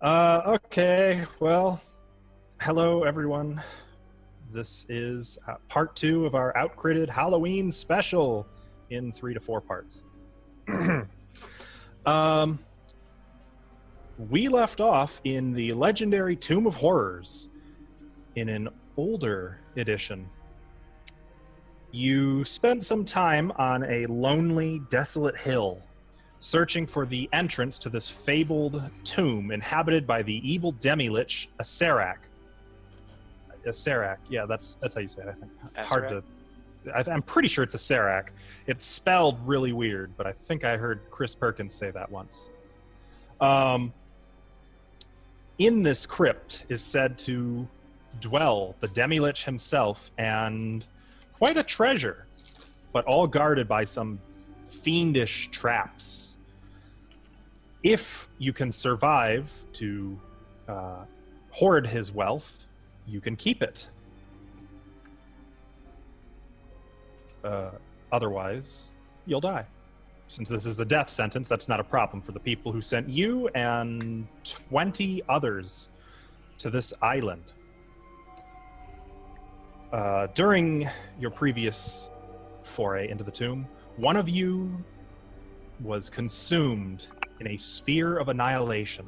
Okay, well, hello everyone. This is part 2 of our Outcritted Halloween special in 3 to 4 parts. We left off in the legendary Tomb of Horrors in an older edition. You spent some time on a lonely, desolate hill searching for the entrance to this fabled tomb inhabited by the evil demi-lich Acerak. Acerak, yeah, that's how you say it, I think. Hard to... I'm pretty sure it's Acerak. It's spelled really weird, but I think I heard Chris Perkins say that once. In this crypt is said to dwell the demi-lich himself and quite a treasure, but all guarded by some fiendish traps. If you can survive to hoard his wealth, you can keep it. Otherwise, you'll die. Since this is a death sentence, that's not a problem for the people who sent you and 20 others to this island. During your previous foray into the tomb, one of you was consumed in a sphere of annihilation,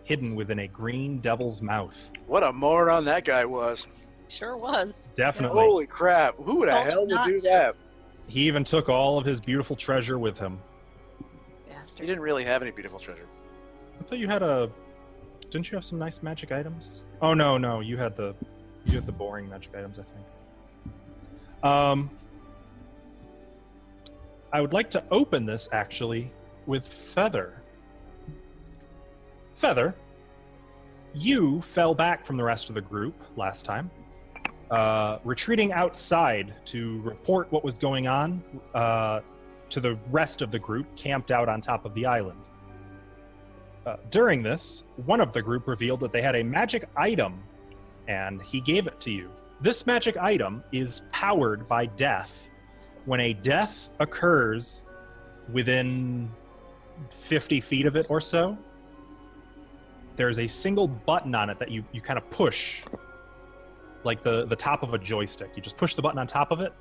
hidden within a green devil's mouth. What a moron that guy was. Sure was. Definitely. Holy crap. Who the hell would do that? He even took all of his beautiful treasure with him. Bastard. He didn't really have any beautiful treasure. I thought you had a... Didn't you have some nice magic items? Oh, no. You had the boring magic items, I think. I would like to open this, actually, with Feather. Feather, you fell back from the rest of the group last time, retreating outside to report what was going on to the rest of the group camped out on top of the island. During this, one of the group revealed that they had a magic item, and he gave it to you. This magic item is powered by death. When a death occurs within 50 feet of it or so, there's a single button on it that you kind of push, like the top of a joystick. You just push the button on top of it,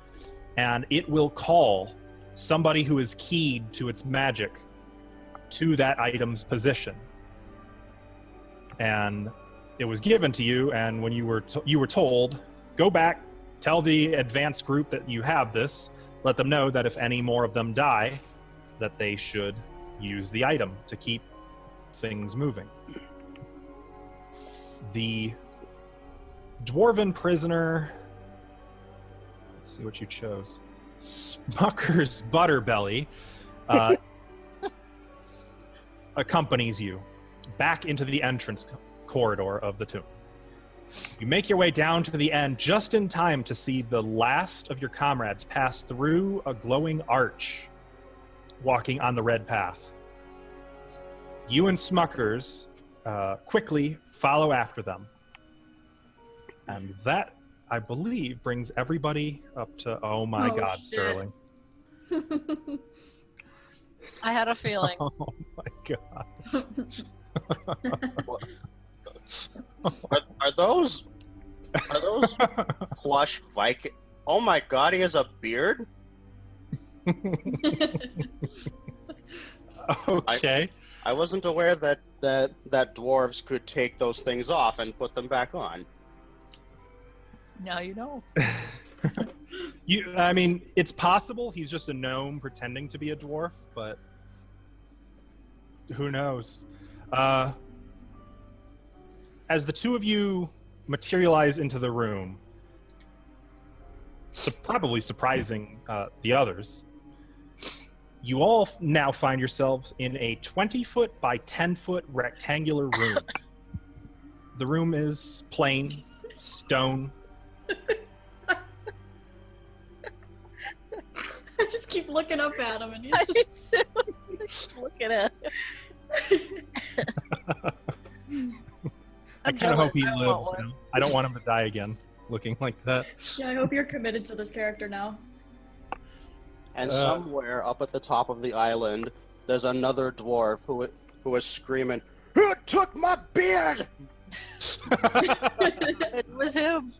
and it will call somebody who is keyed to its magic to that item's position. And it was given to you, and when you were told, go back, tell the advanced group that you have this, let them know that if any more of them die, that they should use the item to keep things moving. The dwarven prisoner, let's see what you chose, Smucker's Butterbelly, accompanies you back into the entrance corridor of the tomb. You make your way down to the end just in time to see the last of your comrades pass through a glowing arch, walking on the red path. You and Smuckers quickly follow after them. And that, I believe, brings everybody up to, oh my God, shit. Sterling. I had a feeling. Oh my God. Are those plush Viking? Oh my God, he has a beard? Okay. I wasn't aware that dwarves could take those things off and put them back on. Now you know. I mean, it's possible he's just a gnome pretending to be a dwarf, but who knows? As the two of you materialize into the room, probably surprising the others, you all now find yourselves in a 20-foot by 10-foot rectangular room. The room is plain, stone. I just keep looking up at him, and he's I do too. Look at it. I kind of hope he lives. You know? I don't want him to die again, looking like that. Yeah, I hope you're committed to this character now. And somewhere up at the top of the island, there's another dwarf who is screaming, Who took my beard? It was him.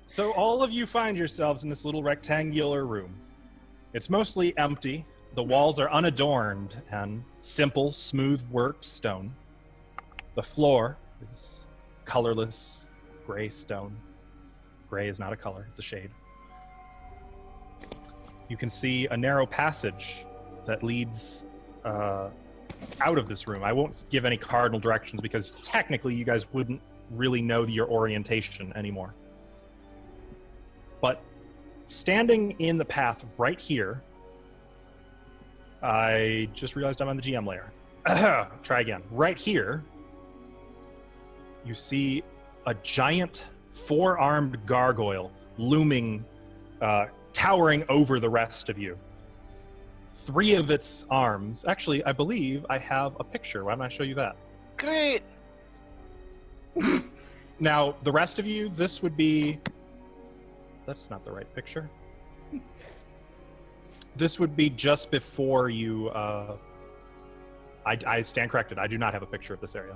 So all of you find yourselves in this little rectangular room. It's mostly empty. The walls are unadorned and simple, smooth-worked stone. The floor is colorless gray stone. Gray is not a color, it's a shade. You can see a narrow passage that leads out of this room. I won't give any cardinal directions because technically you guys wouldn't really know your orientation anymore. But standing in the path right here, I just realized I'm on the GM layer. Try again. Right here, you see a giant four-armed gargoyle looming, towering over the rest of you. Three of its arms. Actually, I believe I have a picture. Why don't I show you that? Great. Now, the rest of you, this would be... That's not the right picture. This would be just before you... I stand corrected. I do not have a picture of this area.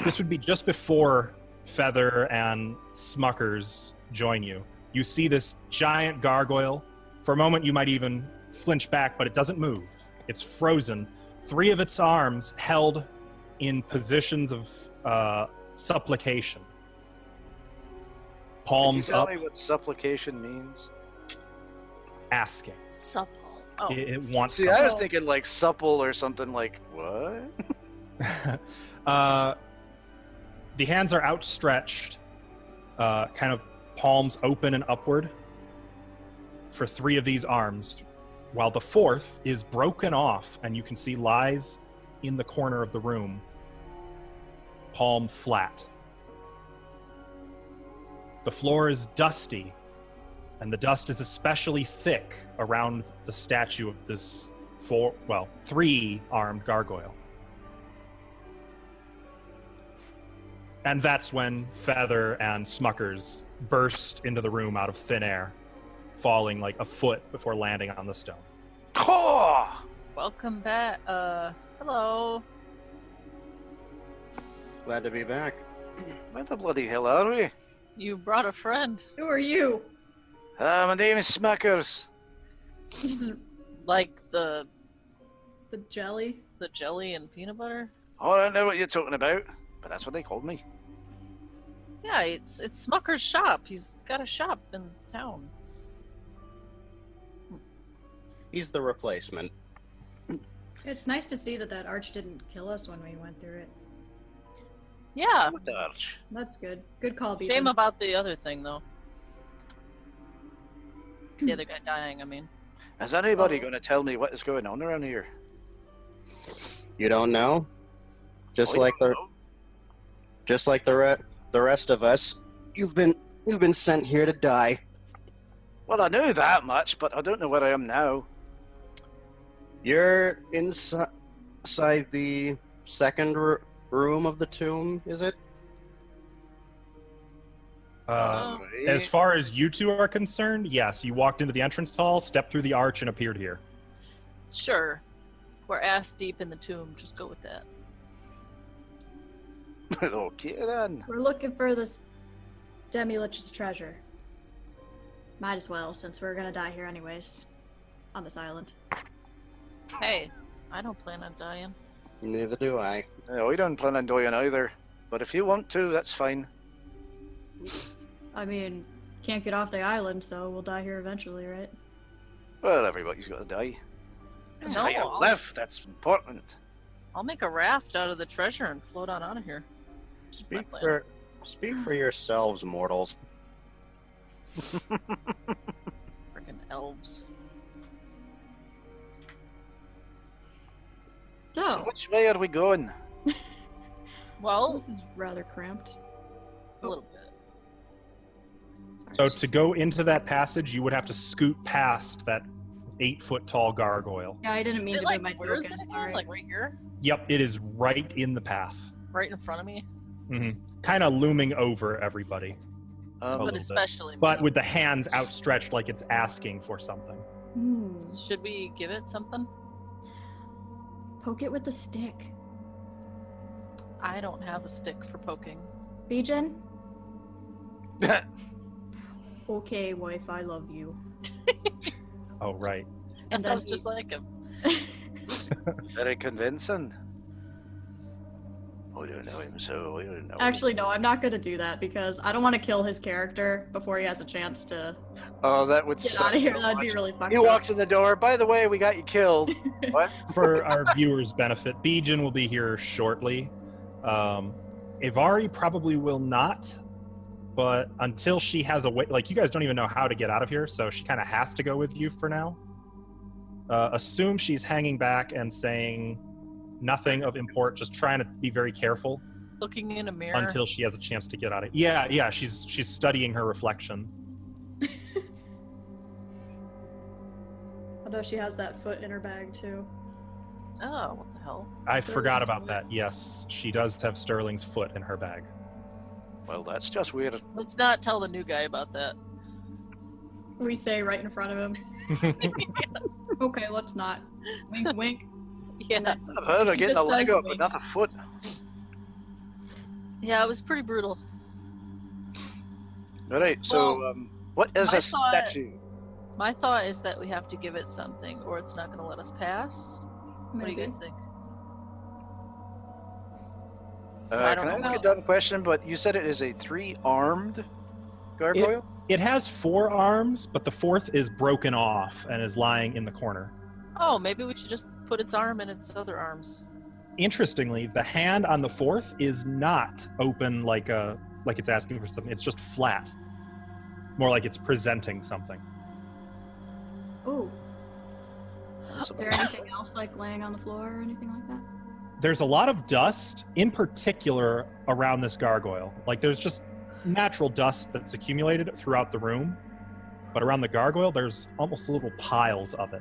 This would be just before Feather and Smuckers join you. You see this giant gargoyle. For a moment, you might even flinch back, but it doesn't move. It's frozen. Three of its arms held in positions of supplication. Palms Can you up, tell me what supplication means? asking. Supple. Oh, It wants See, something. I was thinking like supple or something like, what? The hands are outstretched, kind of palms open and upward for three of these arms, while the fourth is broken off, and you can see lies in the corner of the room, palm flat. The floor is dusty, and the dust is especially thick around the statue of this three-armed gargoyle. And that's when Feather and Smuckers burst into the room out of thin air, falling like a foot before landing on the stone. Oh! welcome back. Hello. Glad to be back. Where the bloody hell are we? You brought a friend. Who are you? My name is Smuckers. Like the jelly? jelly and peanut butter? Oh, I don't know what you're talking about, but that's what they called me. Yeah, it's Smucker's shop. He's got a shop in town. He's the replacement. It's nice to see that arch didn't kill us when we went through it. Yeah. What the arch? That's good. Good call, Beacon. Shame about the other thing, though. The other guy dying, I mean. Is anybody going to tell me what is going on around here? You don't know? Just Oh, like you the don't know? just like the rest of us, you've been sent here to die. Well, I knew that much, but I don't know where I am now. You're inside the second room of the tomb, is it? As far as you two are concerned, yes, you walked into the entrance hall, stepped through the arch, and appeared here. Sure. We're ass deep in the tomb. Just go with that. Okay then. We're looking for this Demi-Lich's treasure. Might as well, since we're gonna die here anyways. On this island. Hey, I don't plan on dying. Neither do I. No, we don't plan on dying either. But if you want to, that's fine. I mean, can't get off the island, so we'll die here eventually, right? Well, everybody's got to die. That's No, how you I'll- live. That's important. I'll make a raft out of the treasure and float on out of here. Speak plan. for yourselves, mortals. Freaking elves. So So, which way are we going? Well, this is rather cramped. a little bit. So to go into that passage, you would have to scoot past that 8-foot tall gargoyle. Yeah, I didn't mean Is to it, do my where is it token. again? Sorry. Like right here? Yep, it is right in the path. Right in front of me? Kind of looming over everybody, Um, little But bit. especially me. but with the hands outstretched like it's asking for something. Hmm. Should we give it something? Poke it with the stick. I don't have a stick for poking. Bijan? Okay, wife, I love you. Oh, right. And And sounds then just like him. Very convincing. I don't know him, so I don't know. Actually, no, I'm not gonna do that because I don't want to kill his character before he has a chance to Oh, that would get suck out of here. so That'd be much. really fucked He up. walks in the door. By the way, we got you killed. What? For our viewers' benefit, Bijan will be here shortly. Ivari probably will not, but until she has a way, like you guys don't even know how to get out of here, so she kind of has to go with you for now. Assume she's hanging back and saying nothing of import, just trying to be very careful Looking in a mirror. until she has a chance to get out of. Yeah, she's studying her reflection. Although she has that foot in her bag too. Oh, what the hell? I forgot Sterling's about foot. that. Yes, she does have Sterling's foot in her bag. Well, that's just weird. Let's not tell the new guy about that. We say right in front of him. Okay, let's not. Wink, wink. Yeah. I've heard of She getting a just leg says up, but wink. not a foot. Yeah, it was pretty brutal. All right. So, Well, what is my a thought- statue? My thought is that we have to give it something, or it's not going to let us pass. What do you Maybe. guys think? Can I don't I ask know. a dumb question? But you said it is a 3-armed gargoyle. It has 4 arms, but the 4th is broken off and is lying in the corner. Oh, maybe we should just put its arm in its other arms. Interestingly, the hand on the 4th is not open like it's asking for something. It's just flat. More like it's presenting something. Ooh. Is So- there anything else like laying on the floor or anything like that? There's a lot of dust, in particular around this gargoyle. Like there's just natural dust that's accumulated throughout the room, but around the gargoyle, there's almost little piles of it.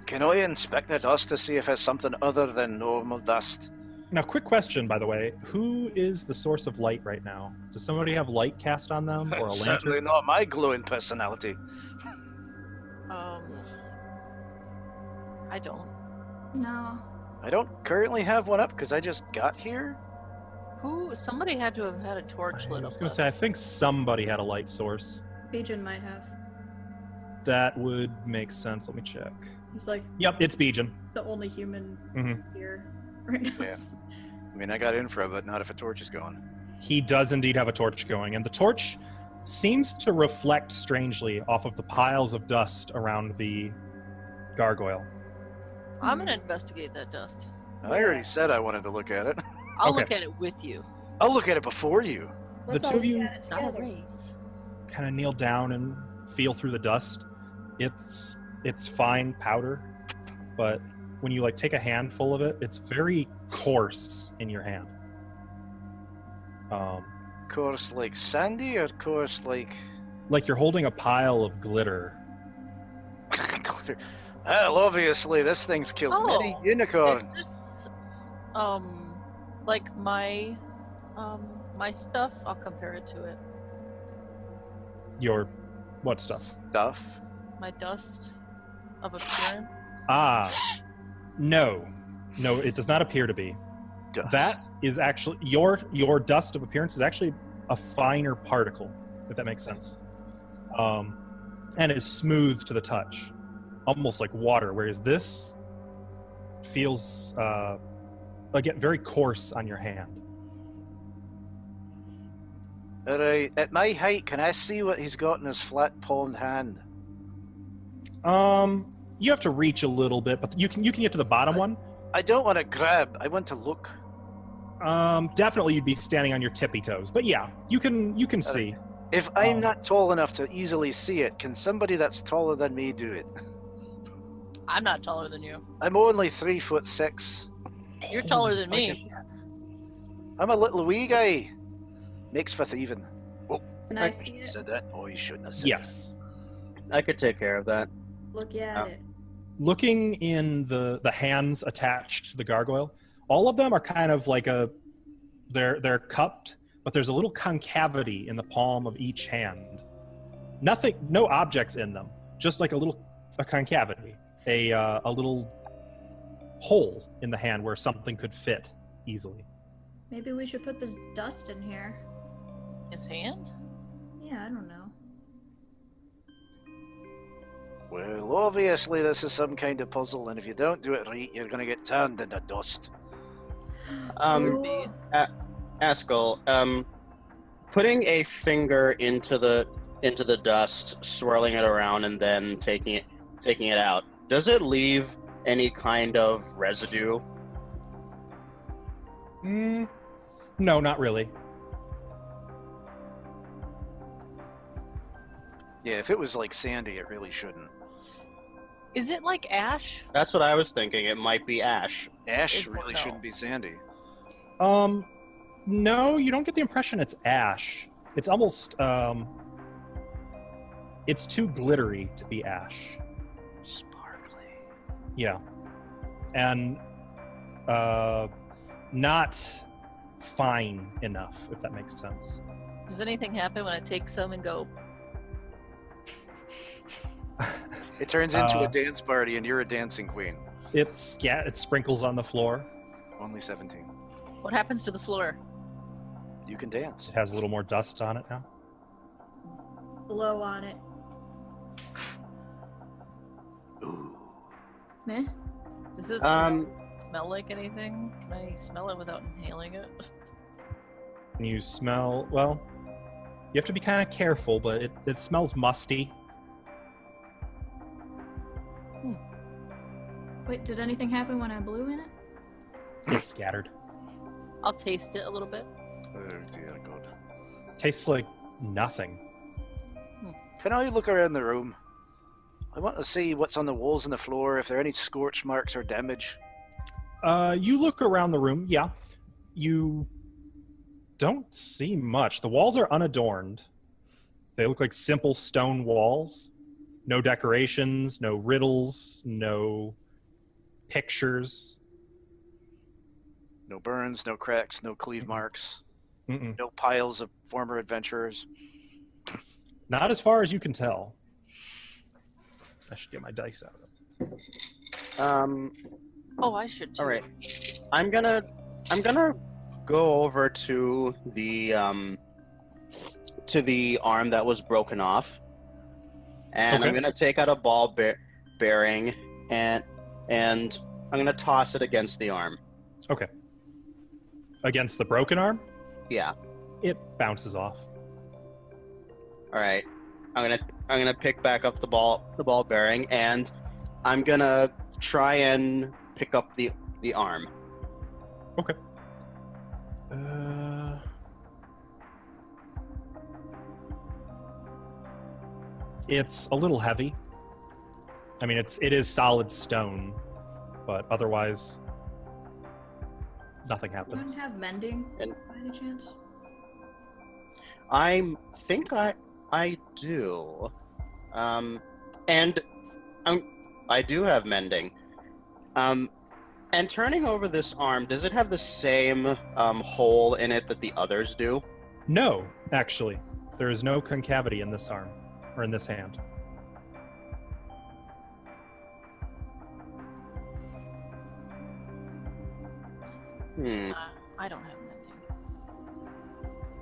Can I inspect the dust to see if it's something other than normal dust? Now, quick question, by the way. Who is the source of light right now? Does somebody have light cast on them or a Certainly lantern? not my glowing personality. I don't. No. I don't currently have one up because I just got here. Somebody had to have had a torch lit I up. was going to say, I think somebody had a light source. Bijan might have. That would make sense. Let me check. He's like Yep, it's Bijan. the only human Mhm. here right now. Yeah. I mean, I got infra, but not if a torch is going. He does indeed have a torch going, and the torch seems to reflect strangely off of the piles of dust around the gargoyle. I'm gonna investigate that dust. I already said I wanted to look at it. I'll Okay. look at it with you. I'll look at it before you. The two of you It's not a race. kind of kneel down and feel through the dust. It's fine powder, but when you like take a handful of it, it's very coarse in your hand. Course like sandy or course like Like you're holding a pile of glitter. glitter? Well, obviously this thing's killed many Oh, unicorns. Is this, like my stuff? I'll compare it to it. Your what stuff? Stuff. My dust of appearance. No, it does not appear to be. Dust. That is actually your dust of appearance is actually a finer particle, if that makes sense, and is smooth to the touch, almost like water. Whereas this feels again very coarse on your hand. Alright, at my height, can I see what he's got in his flat palmed hand? You have to reach a little bit, but you can get to the bottom one. I don't want to grab, I want to look. Definitely you'd be standing on your tippy toes, but yeah, you can see. If I'm not tall enough to easily see it, can somebody that's taller than me do it? I'm not taller than you. I'm only 3'6". You're taller than me. I'm a little wee guy. Makes for thieving. Can I see it? Said that? Oh, you shouldn't have said Yes. I could take care of that. Look at it. Looking in the hands attached to the gargoyle, all of them are kind of like they're cupped, but there's a little concavity in the palm of each hand. No objects in them, just like a concavity, a little hole in the hand where something could fit easily. Maybe we should put this dust in here. His hand? Yeah, I don't know. Well, obviously this is some kind of puzzle, and if you don't do it right, you're gonna get turned into dust. Be. Askel, putting a finger into the dust, swirling it around, and then taking it out. Does it leave any kind of residue? No, not really. Yeah, if it was like sandy, it really shouldn't. Is it like ash? That's what I was thinking. It might be ash. Ash Is- really no. shouldn't be sandy. No, you don't get the impression it's ash. It's almost, it's too glittery to be ash. Sparkly. Yeah. And, not fine enough, if that makes sense. Does anything happen when I take some and go? It turns into Uh, a dance party, and you're a dancing queen. It sprinkles on the floor. Only 17. What happens to the floor? You can dance. It has a little more dust on it now. Blow on it. Ooh. Meh. Does this Um, smell like anything? Can I smell it without inhaling it? And you smell, well, you have to be kind of careful, but it smells musty. Wait, did anything happen when I blew in it? It's scattered. I'll taste it a little bit. Oh dear God. Tastes like nothing. Can I look around the room? I want to see what's on the walls and the floor, if there are any scorch marks or damage. You look around the room, yeah. You don't see much. The walls are unadorned. They look like simple stone walls. No decorations, no riddles, no pictures. No burns, no cracks, no cleave marks, Mm-mm. no piles of former adventurers. Not as far as you can tell. I should get my dice out. Oh, I should too. All right. I'm gonna go over to the arm that was broken off, and Okay. I'm gonna take out a ball bearing and I'm gonna toss it against the arm. Okay. Against the broken arm, Yeah. it bounces off. All right. I'm gonna pick back up the ball bearing, and I'm gonna try and pick up the arm. Okay. It's a little heavy. I mean, it is solid stone, but otherwise, nothing You happens. don't have mending And- by any chance? I think I do. And I do have mending. And turning over this arm, does it have the same hole in it that the others do? No, actually, there is no concavity in this arm or in this hand. I don't have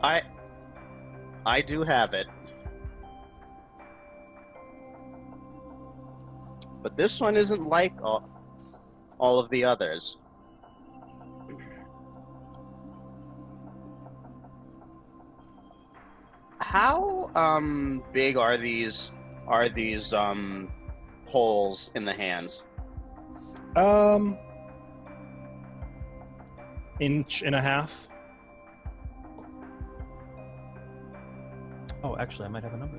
mending. I do have it. But this one isn't like all of the others. How big are these holes in the hands? Inch and a half. Oh, actually, I might have a number.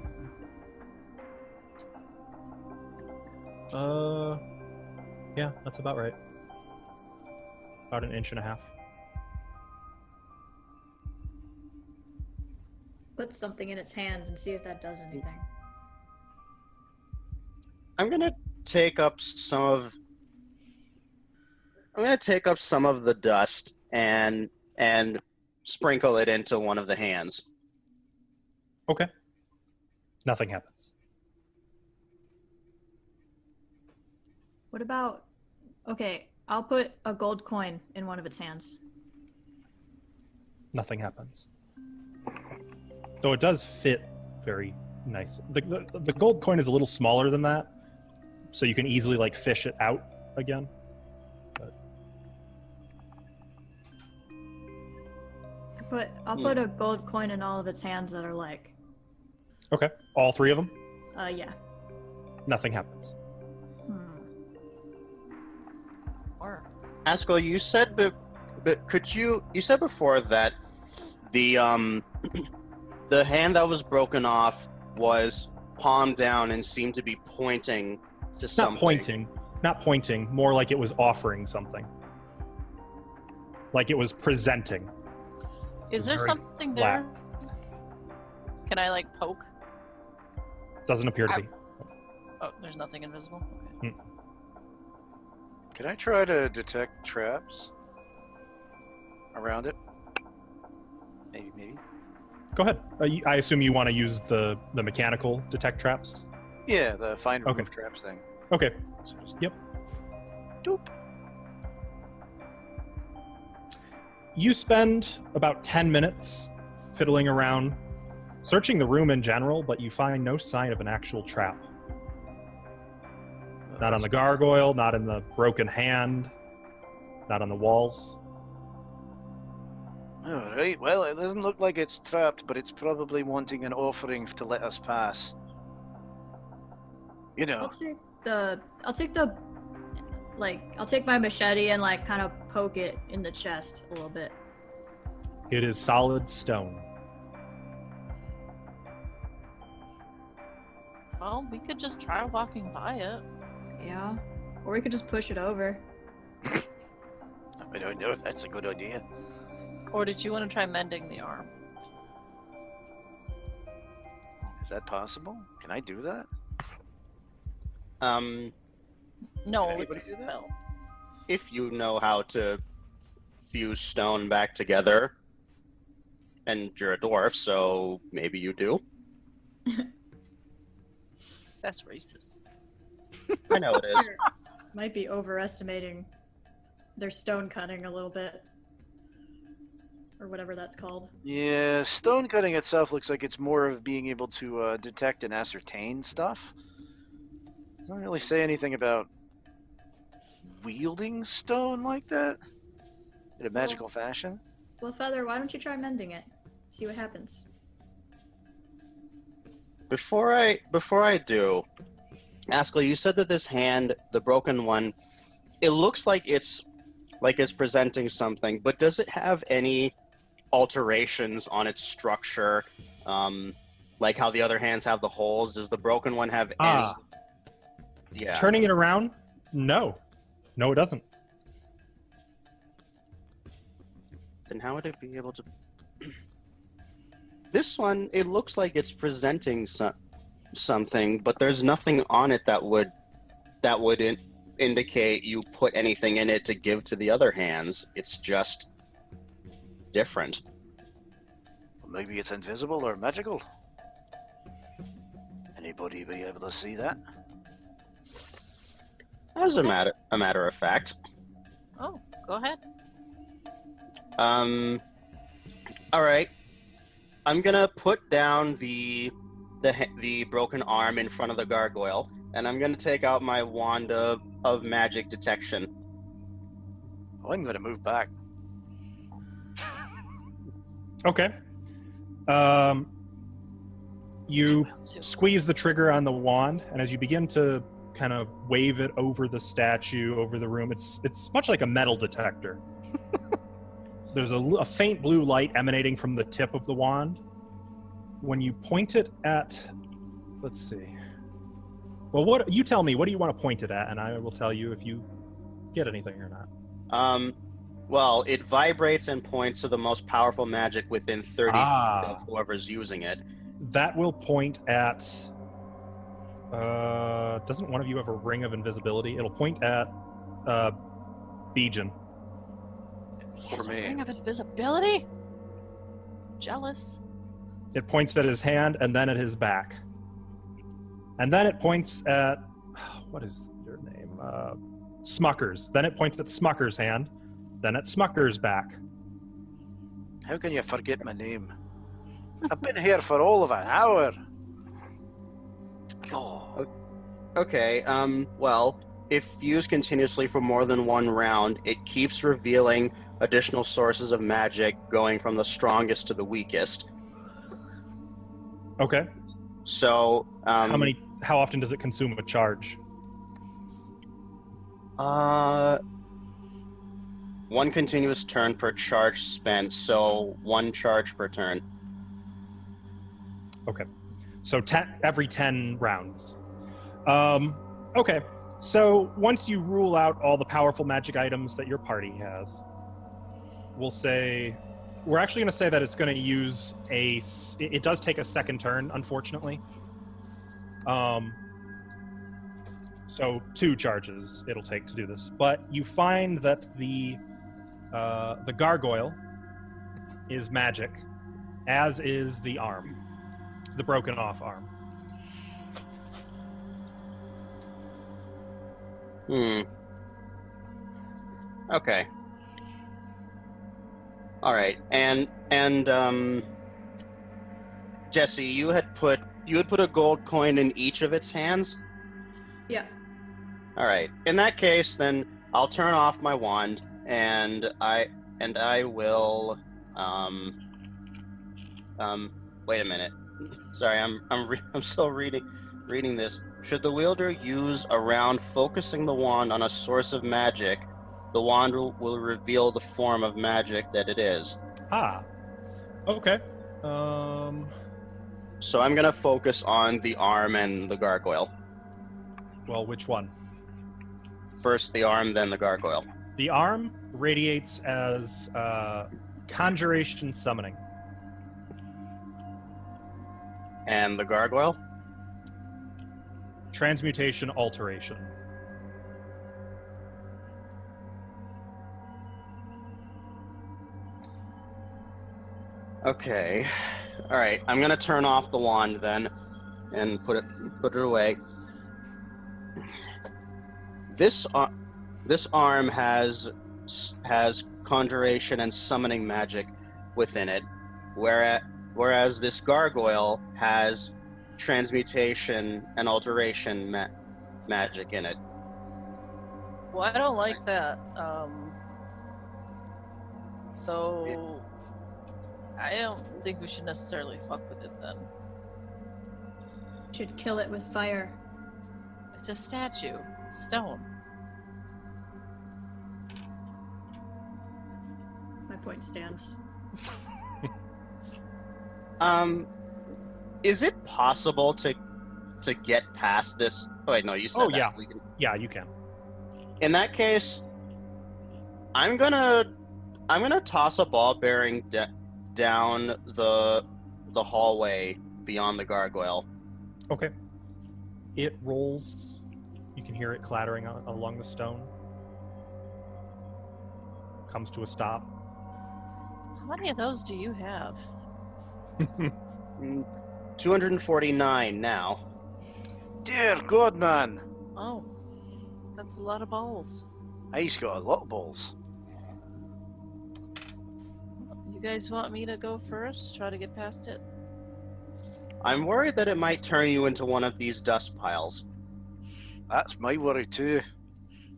Yeah, that's about right. About an inch and a half. Put something in its hand and see if that does anything. I'm gonna take up some of the dust and sprinkle it into one of the hands. Okay. Nothing happens. What about... Okay, I'll put a gold coin in one of its hands. Nothing happens. Though it does fit very nice. The gold coin is a little smaller than that, so you can easily like fish it out again. But I'll put a gold coin in all of its hands that are like. Okay, all three of them. Yeah. Nothing happens. Or Haskell, you said, but you said before that the the hand that was broken off was palm down and seemed to be pointing to something. Not pointing, more like it was offering something. Like it was presenting. is there Very something flat. there? Can I like poke? Doesn't appear to be. Oh, there's nothing invisible. Okay. Can I try to detect traps around it? Maybe. Go ahead. I assume you want to use the mechanical detect traps? Yeah, the find remove Okay. traps thing. Okay. So just Yep. doop. You spend about 10 minutes fiddling around, searching the room in general, but you find no sign of an actual trap. Not on the gargoyle, not in the broken hand, not on the walls. Alright, well, it doesn't look like it's trapped, but it's probably wanting an offering to let us pass. You know. I'll take my machete and like kind of poke it in the chest a little bit. It is solid stone. Well, we could just try walking by it. Yeah. Or we could just push it over. I don't know if that's a good idea. Or did you want to try mending the arm? Is that possible? Can I do that? No, Can with anybody the do that? spell. If you know how to fuse stone back together, and you're a dwarf, so maybe you do. That's racist. I know it is. Might be overestimating their stone cutting a little bit. Or whatever that's called. Yeah, stone cutting itself looks like it's more of being able to detect and ascertain stuff. Doesn't really say anything about wielding stone like that in a magical fashion. Well, Feather, why don't you try mending it? See what happens. Before I do, Haskell, you said that this hand, the broken one, it looks like it's presenting something, but does it have any alterations on its structure, like how the other hands have the holes? Does the broken one have any? Yeah. Turning it around? No, it doesn't. Then how would it be able to? This one, it looks like it's presenting something, but there's nothing on it that would indicate you put anything in it to give to the other hands. It's just different. Maybe it's invisible or magical. Anybody be able to see that? As a matter of fact. Oh, go ahead. All right. I'm gonna put down the broken arm in front of the gargoyle, and I'm gonna take out my wand of magic detection. Oh, I'm going to move back. Okay. You squeeze the trigger on the wand, and as you begin to kind of wave it over the statue, over the room, it's much like a metal detector. There's a faint blue light emanating from the tip of the wand. When you point it at, let's see. Well, what you tell me? What do you want to point it at, and I will tell you if you get anything or not. Well, it vibrates and points to the most powerful magic within 30 feet of whoever's using it. That will point at. Doesn't one of you have a ring of invisibility? It'll point at Bijan. He has For a me. ring of invisibility? Jealous. It points at his hand and then at his back. And then it points at... What is your name? Smucker's. Then it points at Smucker's hand. Then at Smucker's back. How can you forget my name? I've been here for all of an hour. Oh. Okay, well, if used continuously for more than one round, it keeps revealing additional sources of magic going from the strongest to the weakest. Okay. So, how often does it consume a charge? One continuous turn per charge spent, so 1 charge per turn. Okay. So every 10 rounds. Okay. So once you rule out all the powerful magic items that your party has, we're actually going to say that it's going to use it does take a second turn, unfortunately. So 2 charges it'll take to do this. But you find that the gargoyle is magic, as is the arm, the broken off arm. Okay. All right. And Jesse, you had put a gold coin in each of its hands? Yeah. All right. In that case, then I'll turn off my wand and I will wait a minute. Sorry, I'm still reading this. Should the wielder use a round focusing the wand on a source of magic, the wand will reveal the form of magic that it is. Ah. Okay. So I'm going to focus on the arm and the gargoyle. Well, which one? First the arm, then the gargoyle. The arm radiates as conjuration summoning. And the gargoyle? Transmutation alteration. Okay. All right. I'm gonna turn off the wand then, and put it away. This arm has conjuration and summoning magic within it, whereas this gargoyle has transmutation and alteration magic in it. Well, I don't like that. So I don't think we should necessarily fuck with it then. Should kill it with fire. It's a statue. It's stone. My point stands. Is it possible to get past this? Oh wait, no, you said that. Yeah. We can... Yeah, you can. In that case, I'm gonna toss a ball bearing down the hallway beyond the gargoyle. Okay. It rolls. You can hear it clattering along the stone. Comes to a stop. How many of those do you have? 249 now. Dear God, man. Oh, that's a lot of balls. He's got a lot of balls. You guys want me to go first? Try to get past it? I'm worried that it might turn you into one of these dust piles. That's my worry too.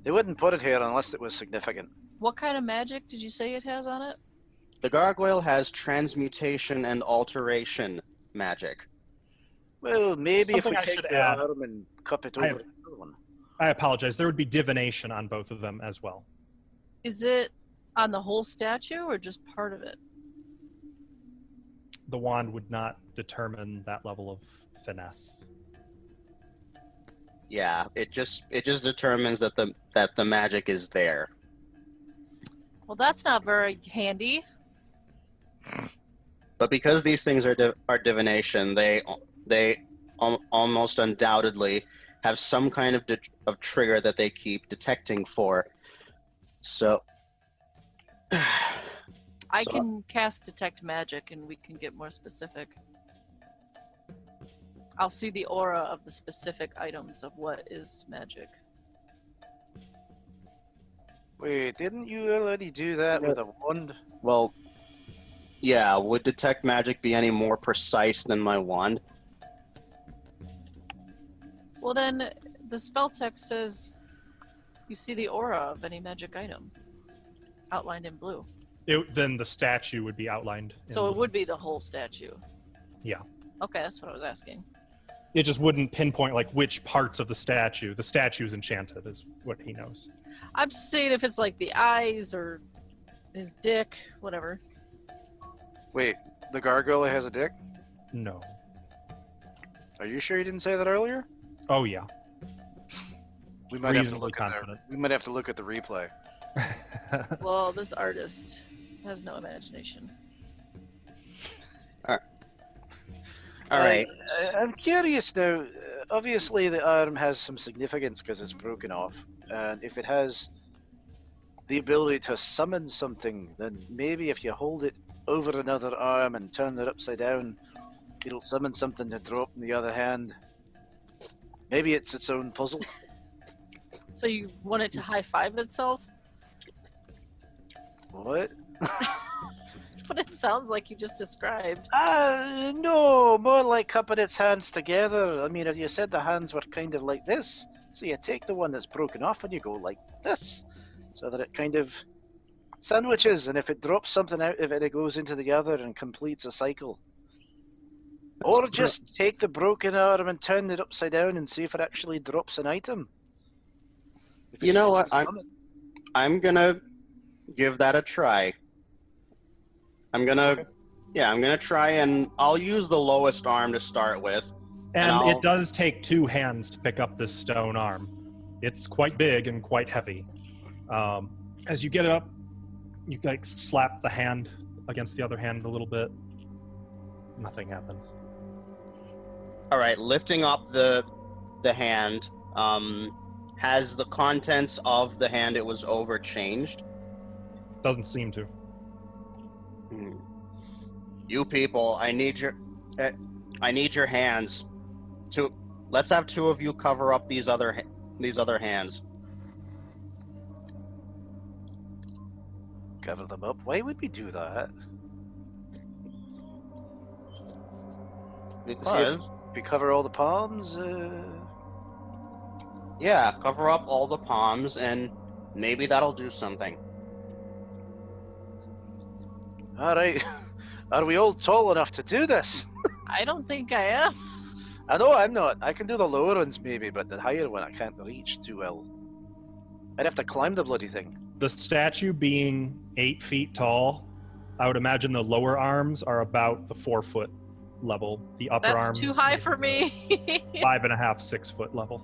They wouldn't put it here unless it was significant. What kind of magic did you say it has on it? The gargoyle has transmutation and alteration magic. Well, maybe if Something we I take should the add. arm and cup it over the other one. I apologize. There would be divination on both of them as well. Is it on the whole statue or just part of it? The wand would not determine that level of finesse. Yeah, it just determines that the magic is there. Well, that's not very handy. But because these things are divination, they almost undoubtedly have some kind of trigger that they keep detecting for. So I can cast detect magic and we can get more specific. I'll see the aura of the specific items of what is magic. Wait, didn't you already do that with a wand? Well, yeah, would detect magic be any more precise than my wand? Well, then the spell text says you see the aura of any magic item outlined in blue. Then the statue would be outlined. So it would be the whole statue. Yeah. Okay, that's what I was asking. It just wouldn't pinpoint like which parts of the statue. The statue's enchanted, is what he knows. I'm just saying if it's like the eyes or his dick, whatever. Wait, the gargoyle has a dick? No. Are you sure you didn't say that earlier? Oh yeah. We might have to Reasonably look at confident. we might have to look at the replay. Well, this artist has no imagination. All right. I'm curious now. Obviously, the arm has some significance because it's broken off, and if it has the ability to summon something, then maybe if you hold it over another arm and turn it upside down, it'll summon something to drop in the other hand. Maybe it's its own puzzle. So you want it to high five itself? What? That's what it sounds like you just described. No, more like cupping its hands together. I mean, if you said the hands were kind of like this, so you take the one that's broken off and you go like this, so that it kind of sandwiches, and if it drops something out of it, it goes into the other and completes a cycle. Or just take the broken arm and turn it upside down and see if it actually drops an item. If You it's know what? summon. I'm gonna give that a try. I'm gonna try, and I'll use the lowest arm to start with. And it does take 2 hands to pick up this stone arm. It's quite big and quite heavy. As you get it up, you like slap the hand against the other hand a little bit. Nothing happens. All right, lifting up the hand. Has the contents of the hand it was over changed? Doesn't seem to. You people, I need your hands. Let's have 2 of you cover up these other hands. Cover them up? Why would we do that? Because We cover all the palms? yeah, cover up all the palms, and maybe that'll do something. Alright. Are we all tall enough to do this? I don't think I am. I know I'm not. I can do the lower ones maybe, but the higher one I can't reach too well. I'd have to climb the bloody thing. The statue being 8 feet tall, I would imagine the lower arms are about the 4-foot level. The upper That's arms too high for me. 5.5, 6 foot level.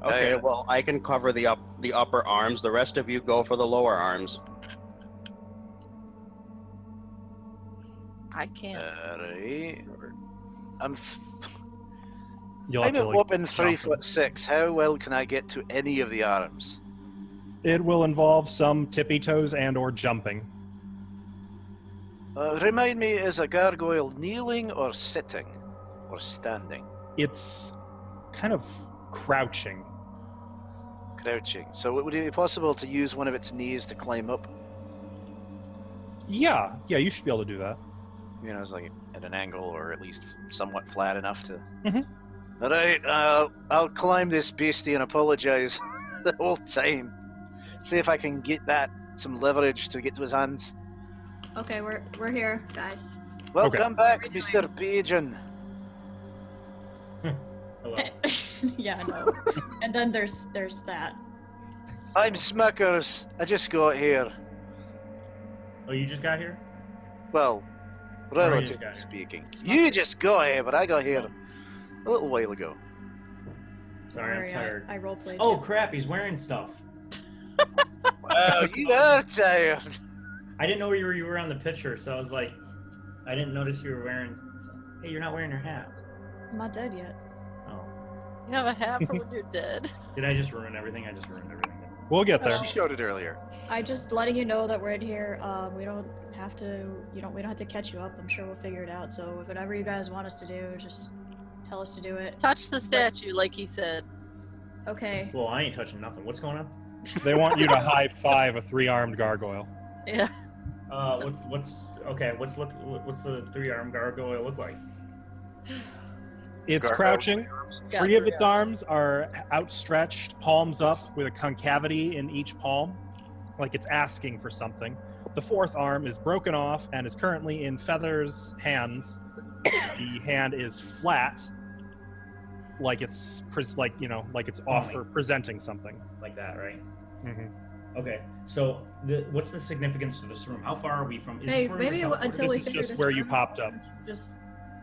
Okay, well, I can cover the upper arms. The rest of you go for the lower arms. I can't. Alright. I'm You'll have a to, like, whopping jump 3'6". How well can I get to any of the arms? It will involve some tippy toes and or jumping. Remind me, is a gargoyle kneeling or sitting? Or standing? It's kind of crouching. Crouching. So would it be possible to use one of its knees to climb up? Yeah, you should be able to do that. You know, it's like at an angle or at least somewhat flat enough to... Mhm. Alright, I'll climb this beastie and apologize the whole time. See if I can get some leverage to get to his hands. Okay, we're here, guys. Welcome back, Mr. Pigeon. Hello. Yeah, I know. And then there's that. So- I'm Smuckers. I just got here. Oh, you just got here? Well, Or you relatively just got here? speaking. You just got here, but I got here a little while ago. Sorry, I'm tired. I roleplayed. Oh you. crap, he's wearing stuff. Wow, you are tired. I didn't know you were on the picture, so I was like, I didn't notice you were wearing. Hey, you're not wearing your hat. I'm not dead yet. Oh, You have a hat for when you're dead. did I just ruin everything? I just ruined everything. We'll get there. She showed it earlier. I just letting you know that we're in here. We don't have to. We don't have to catch you up. I'm sure we'll figure it out. So whatever you guys want us to do, just tell us to do it. Touch the statue, like he said. Okay. Well, I ain't touching nothing. What's going on? They want you to high five a 3-armed gargoyle. Yeah. What's the 3-armed gargoyle look like? It's Gargoyle crouching. arms. Got 3 of three its arms are outstretched, palms up, with a concavity in each palm, like it's asking for something. The 4th arm is broken off and is currently in Feather's hands. The hand is flat, like it's presenting something. Like that, right? Mm-hmm. Okay. So, what's the significance to this room? How far are we from? Is Hey, this room maybe teleported? until we This is figure just this where you room popped out, up. just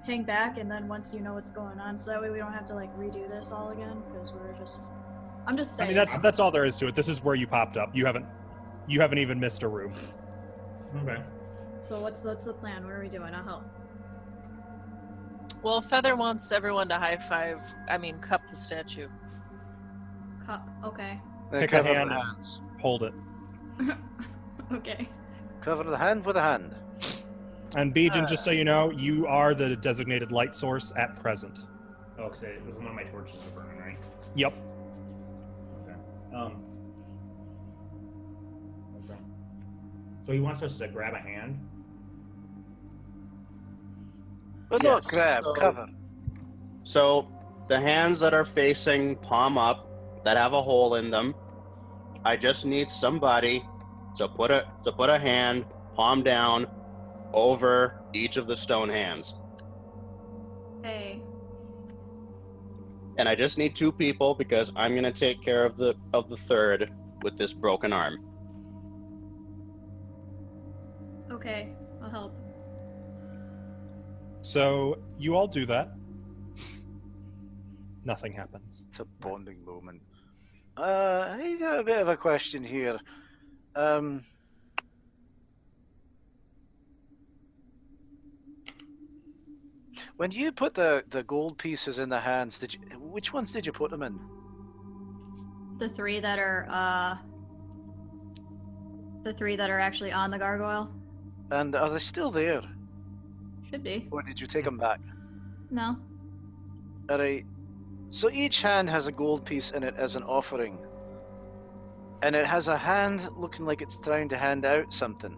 hang back, and then once you know what's going on, so that way we don't have to like redo this all again, because I'm just I saying. mean, that's all there is to it. This is where you popped up. You haven't even missed a room. Okay. So what's the plan? What are we doing? I'll help. Well, Feather wants everyone to cup the statue. Cup. Okay. Then Pick a cover hand the and- hands. Hold it. Okay. Cover the hand with a hand. And Bijan, just so you know, you are the designated light source at present. Oh, because it was one of my torches is burning, right? Yep. Okay. Okay. So he wants us to grab a hand. But Yes, not grab, so- cover. So the hands that are facing palm up, that have a hole in them, I just need somebody to put a hand palm down over each of the stone hands. Hey. And I just need 2 people because I'm gonna take care of the 3rd with this broken arm. Okay. I'll help. So you all do that. Nothing happens. It's a bonding moment. I got a bit of a question here. When you put the gold pieces in the hands, which ones did you put them in? The 3 that are actually on the gargoyle. And are they still there? Should be. Or did you take them back? No. Alright. So each hand has a gold piece in it as an offering. And it has a hand looking like it's trying to hand out something.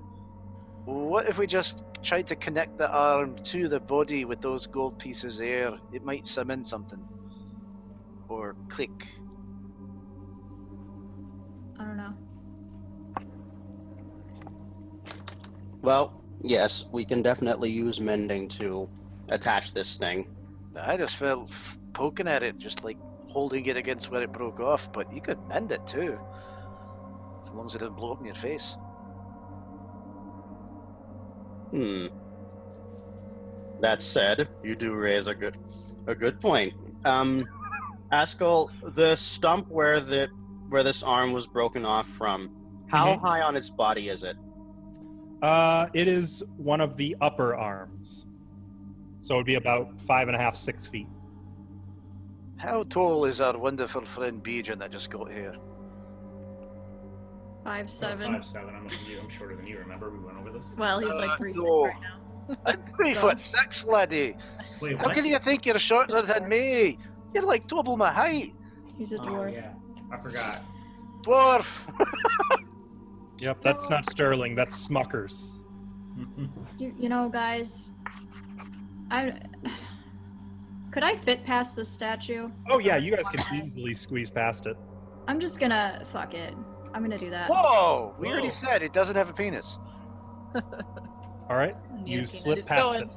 What if we just tried to connect the arm to the body with those gold pieces there? It might summon something. Or click. I don't know. Well, yes, we can definitely use mending to attach this thing. I just felt poking at it, just like holding it against where it broke off, but you could mend it too. As long as it didn't blow up in your face. That said, you do raise a good point. Askell, the stump where this arm was broken off from, how high on its body is it? It is one of the upper arms. So it would be about 5.5, 6 feet. How tall is our wonderful friend Bijan that just got here? 5'7". 5'7". I'm shorter than you. Remember we went over this? Well, he's like 3'6" no. right now. I'm 3'6", laddie. Wait, How what? can you think you're shorter than me? You're like double my height. He's a Oh, dwarf. yeah. I forgot. Dwarf. Yep, that's not Sterling, that's Smuckers. You know, guys, could I fit past this statue? Oh yeah, you guys can easily squeeze past it. I'm just gonna fuck it. I'm gonna do that. Whoa! We already Whoa. said it doesn't have a penis. All right, Yeah, you penis. slip It's past going. it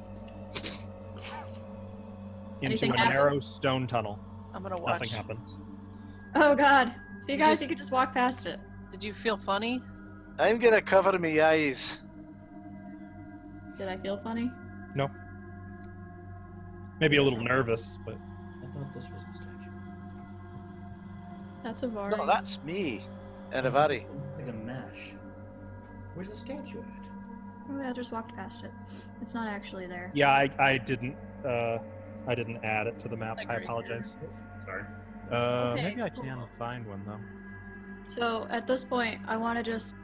into Anything a happen? narrow stone tunnel. I'm gonna watch. Nothing happens. Oh god. See, You guys, just- you could just walk past it. Did you feel funny? I'm gonna cover my eyes. Did I feel funny? No. Maybe a little nervous, but I thought this was a statue. That's a Vari. No, that's me. And Avari. Like a mesh. Where's the statue at? Oh, yeah, I just walked past it. It's not actually there. yeah, I didn't add it to the map. I Agree. apologize. Sorry. Okay, Maybe I cool. can find one though. So at this point, I want to just.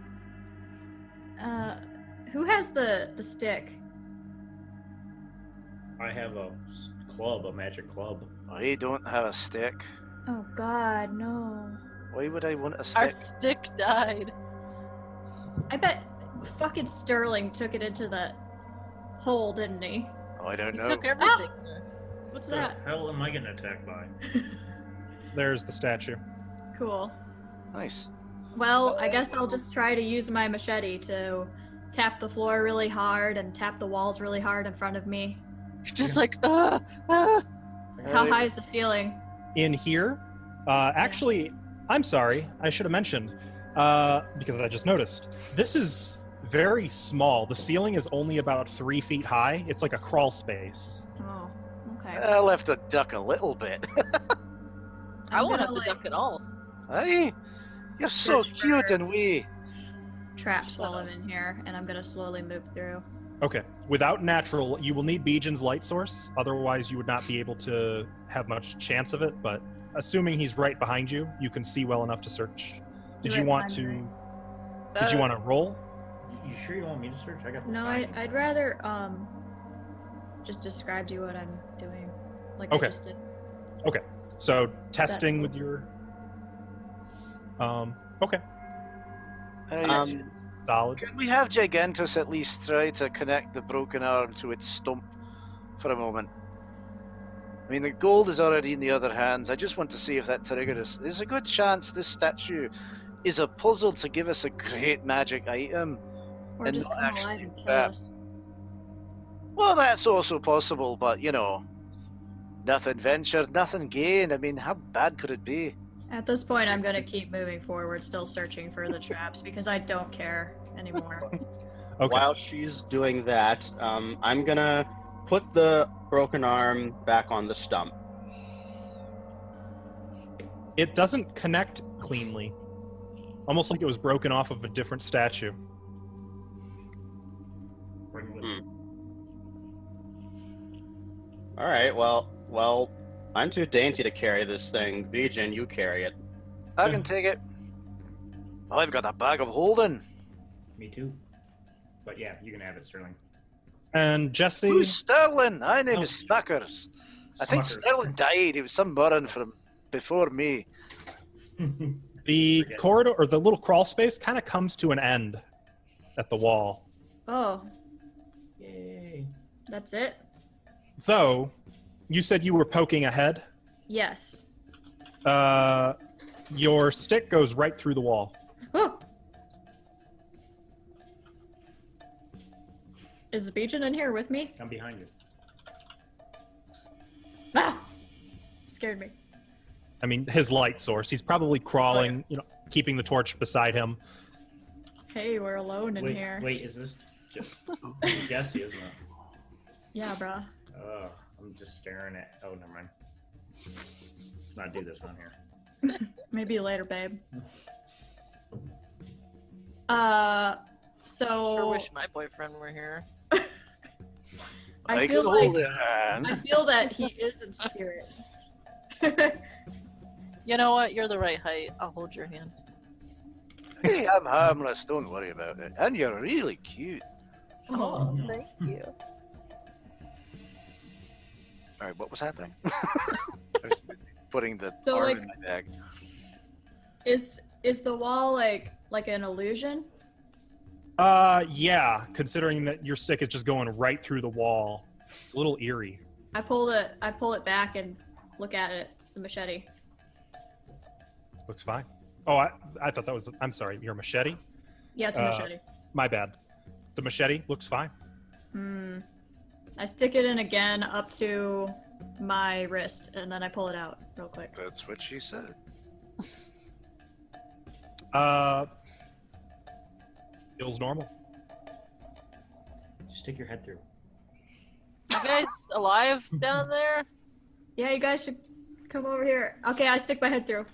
Who has the stick? I have a club, a magic club. I don't have a stick. Oh God, no. Why would I want a Our stick? stick died. I bet fucking Sterling took it into the hole, didn't he? Oh, I don't He know. took everything there. What's The that? hell am I getting attacked by? There's the statue. Cool. Nice. Well, I guess I'll just try to use my machete to tap the floor really hard and tap the walls really hard in front of me. Just like, ah, ah. How high is the ceiling? In here, actually, I'm sorry, I should have mentioned, because I just noticed. This is very small. The ceiling is only about 3 feet high. It's like a crawl space. Oh, okay. I left the duck a little bit. I I'm won't gonna, have to like, duck at all. Hey, you're so Search cute for- and wee. traps while I'm in here, and I'm gonna slowly move through. Okay. Without natural, you will need Bijan's light source. Otherwise, you would not be able to have much chance of it. But assuming he's right behind you, you can see well enough to search. Did Right you want behind to? me. Did you want to roll? You sure you want me to search? I got the No, finding. I'd rather just describe to you what I'm doing, like Okay. I just did. So testing cool. with your. Okay. Solid. Can we have Gigantus at least try to connect the broken arm to its stump for a moment? I mean, the gold is already in the other hands. I just want to see if that triggers. There's a good chance this statue is a puzzle to give us a great magic item. Or And just not come actually alive and kill that. us. Well, that's also possible, but you know, nothing ventured, nothing gained. I mean, how bad could it be? At this point, I'm gonna keep moving forward, still searching for the traps because I don't care anymore. Okay. While she's doing that, I'm gonna put the broken arm back on the stump. It doesn't connect cleanly. Almost like it was broken off of a different statue. Bring it with Hmm. me. All right, well, I'm too dainty to carry this thing. Bijan, you carry it. I can take it. I've got a bag of holding. Me too. But yeah, you can have it, Sterling. And Jesse, Who's Sterling? My name Oh. is Smuckers. I think Smuckers. Sterling died. It was some burn from before me. the Forget. corridor or the little crawl space kind of comes to an end at the wall. Oh, Yay. that's it? Though, you said you were poking ahead. Yes. Your stick goes right through the wall. Oh! Is Bijan in here with me? I'm behind you. Ah! Scared me. I mean, his light source. He's probably crawling, keeping the torch beside him. Hey, we're alone in here. Wait, is this Jesse, isn't it? Yeah, bruh. Oh, I'm just staring at. Oh, never mind. Let's not do this one here. Maybe later, babe. So Sure wish my boyfriend were here. I can feel hold like it, hand. I feel that he is in spirit. You know what? You're the right height. I'll hold your hand. Hey, I'm harmless. Don't worry about it. And you're really cute. Oh, Thank you. All right, what was happening? I was putting the So, arm like- in my bag. is the wall like an illusion? Yeah, considering that your stick is just going right through the wall. It's a little eerie. I pull it back and look at it. The machete. Looks fine. Oh, I thought that was, I'm sorry, your machete? Yeah, it's a machete. My bad. The machete looks fine. I stick it in again up to my wrist, and then I pull it out real quick. That's what she said. Feels normal. Just stick your head through. You guys alive down there? Yeah, you guys should come over here. Okay, I stick my head through.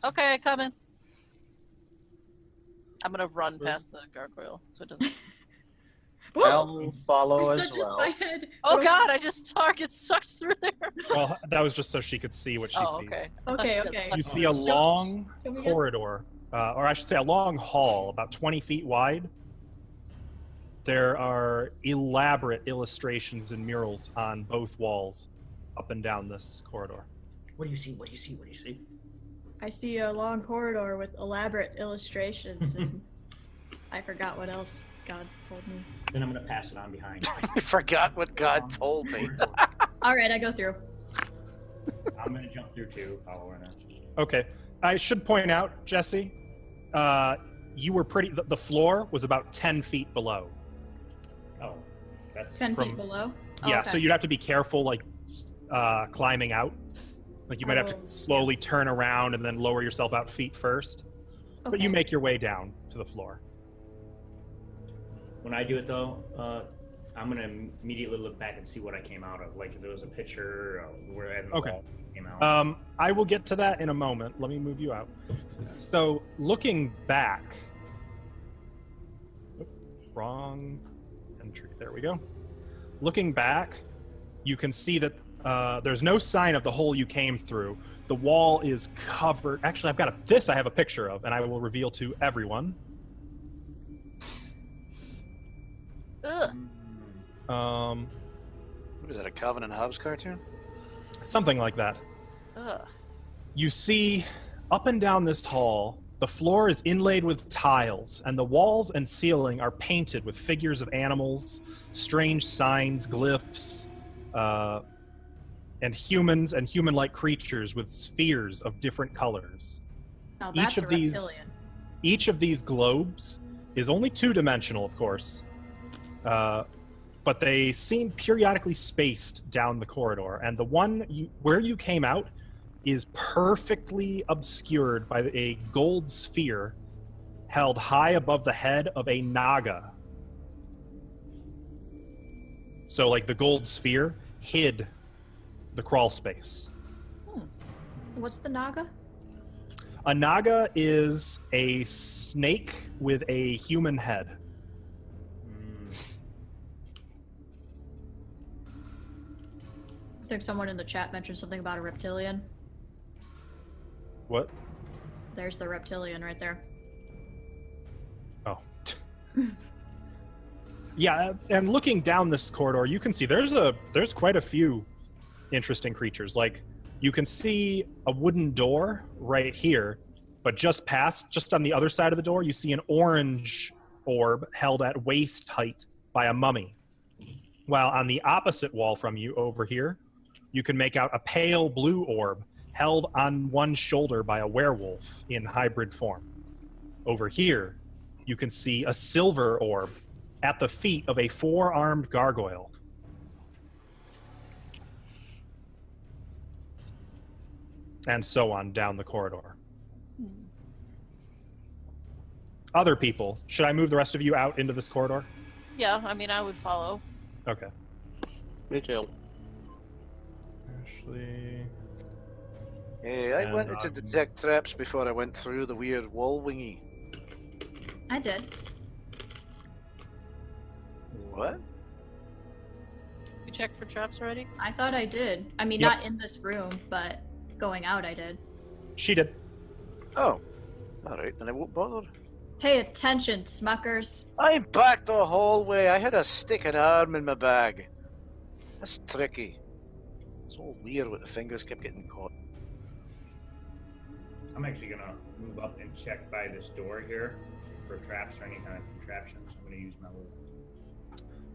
Okay, coming. I'm gonna run past the gargoyle so it doesn't. Woo! I'll follow I as said just well. my head. Oh What god, I just get sucked through there. Well, that was just so she could see what she Oh, sees. okay. Okay, That's- okay. You that's see a fine. long Can we get- corridor, or I should say a long hall, about 20 feet wide. There are elaborate illustrations and murals on both walls up and down this corridor. What do you see? What do you see? What do you see? I see a long corridor with elaborate illustrations, and I forgot what else God told me. Then I'm gonna pass it on behind. I forgot what God told me. All right, I go through. I'm gonna jump through too, following it. Okay. I should point out, Jesse, you were the floor was about 10 feet below. Oh, that's 10 From- feet below. Yeah, okay. so you'd have to be careful, like, climbing out. Like, you might have to Oh, slowly turn around and then lower yourself out feet first. But you Okay. make your way down to the floor. When I do it though, I'm gonna immediately look back and see what I came out of. Like if there was a picture where I Okay. came out. I will get to that in a moment. Let me move you out. So, looking back... Wrong entry. There we go. Looking back, you can see that there's no sign of the hole you came through. The wall is covered. Actually, I have a picture of, and I will reveal to everyone. Ugh. What is that, a Calvin and Hobbes cartoon? Something like that. Ugh. You see, up and down this hall, the floor is inlaid with tiles, and the walls and ceiling are painted with figures of animals, strange signs, glyphs, and humans and human-like creatures with spheres of different colors. Now that's a reptilian. Each of these globes is only two-dimensional, of course, but they seem periodically spaced down the corridor, and the one where you came out is perfectly obscured by a gold sphere held high above the head of a naga. So, like, the gold sphere hid the crawl space. What's the Naga? A naga is a snake with a human head. I think someone in the chat mentioned something about a reptilian. What? There's the reptilian right there. Oh. Yeah, and looking down this corridor, you can see there's quite a few interesting creatures. Like, you can see a wooden door right here, but just on the other side of the door, you see an orange orb held at waist height by a mummy. While on the opposite wall from you over here, you can make out a pale blue orb held on one shoulder by a werewolf in hybrid form. Over here, you can see a silver orb at the feet of a four-armed gargoyle. And so on down the corridor. Other people. Should I move the rest of you out into this corridor? Yeah, I mean, I would follow. Okay. Me too. Ashley... Hey, I wanted to detect traps before I went through the weird wall wingy. I did. What? You checked for traps already? I thought I did. I mean, Yep. not in this room, but going out I did. She did. Oh. Alright, then I won't bother. Pay attention, smuckers. I'm back the hallway. I had a stick and arm in my bag. That's tricky. It's all weird with the fingers kept getting caught. I'm actually gonna move up and check by this door here for traps or any kind of contraptions. I'm gonna use my little.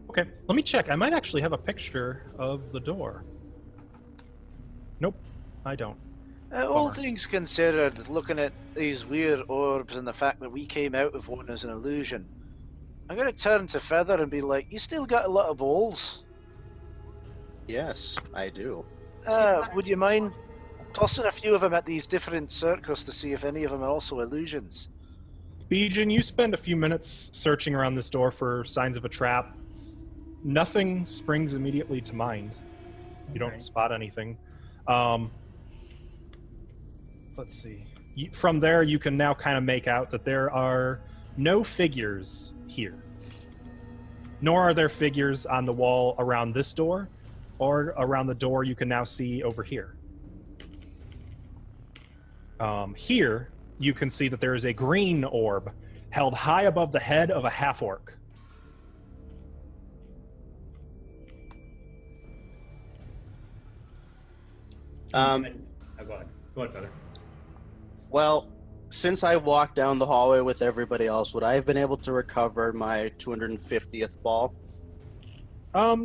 Okay, let me check. I might actually have a picture of the door. Nope, I don't. All Bummer. things considered, looking at these weird orbs and the fact that we came out of one as an illusion, I'm going to turn to Feather and be like, you still got a lot of balls? Yes, I do. Would you mind tossing a few of them at these different circles to see if any of them are also illusions? Bijan, you spend a few minutes searching around this door for signs of a trap. Nothing springs immediately to mind. You don't Okay. spot anything. Let's see. From there, you can now kind of make out that there are no figures here. Nor are there figures on the wall around this door or around the door you can now see over here. Here, you can see that there is a green orb held high above the head of a half-orc. Oh, go ahead. Go ahead, Feather. Well, since I walked down the hallway with everybody else, would I have been able to recover my 250th ball?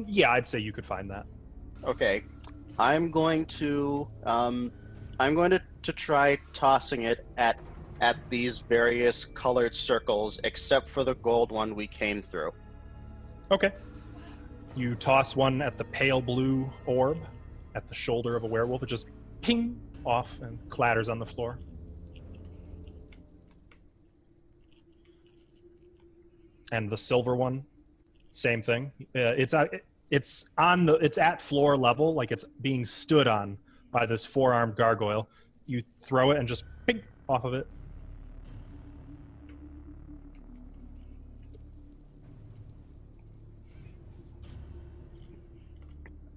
Yeah, I'd say you could find that. Okay. I'm going to try tossing it at these various colored circles, except for the gold one we came through. Okay. You toss one at the pale blue orb at the shoulder of a werewolf. It just ping off and clatters on the floor. And the silver one, same thing. It's at floor level, like it's being stood on by this four-armed gargoyle. You throw it and just ping off of it.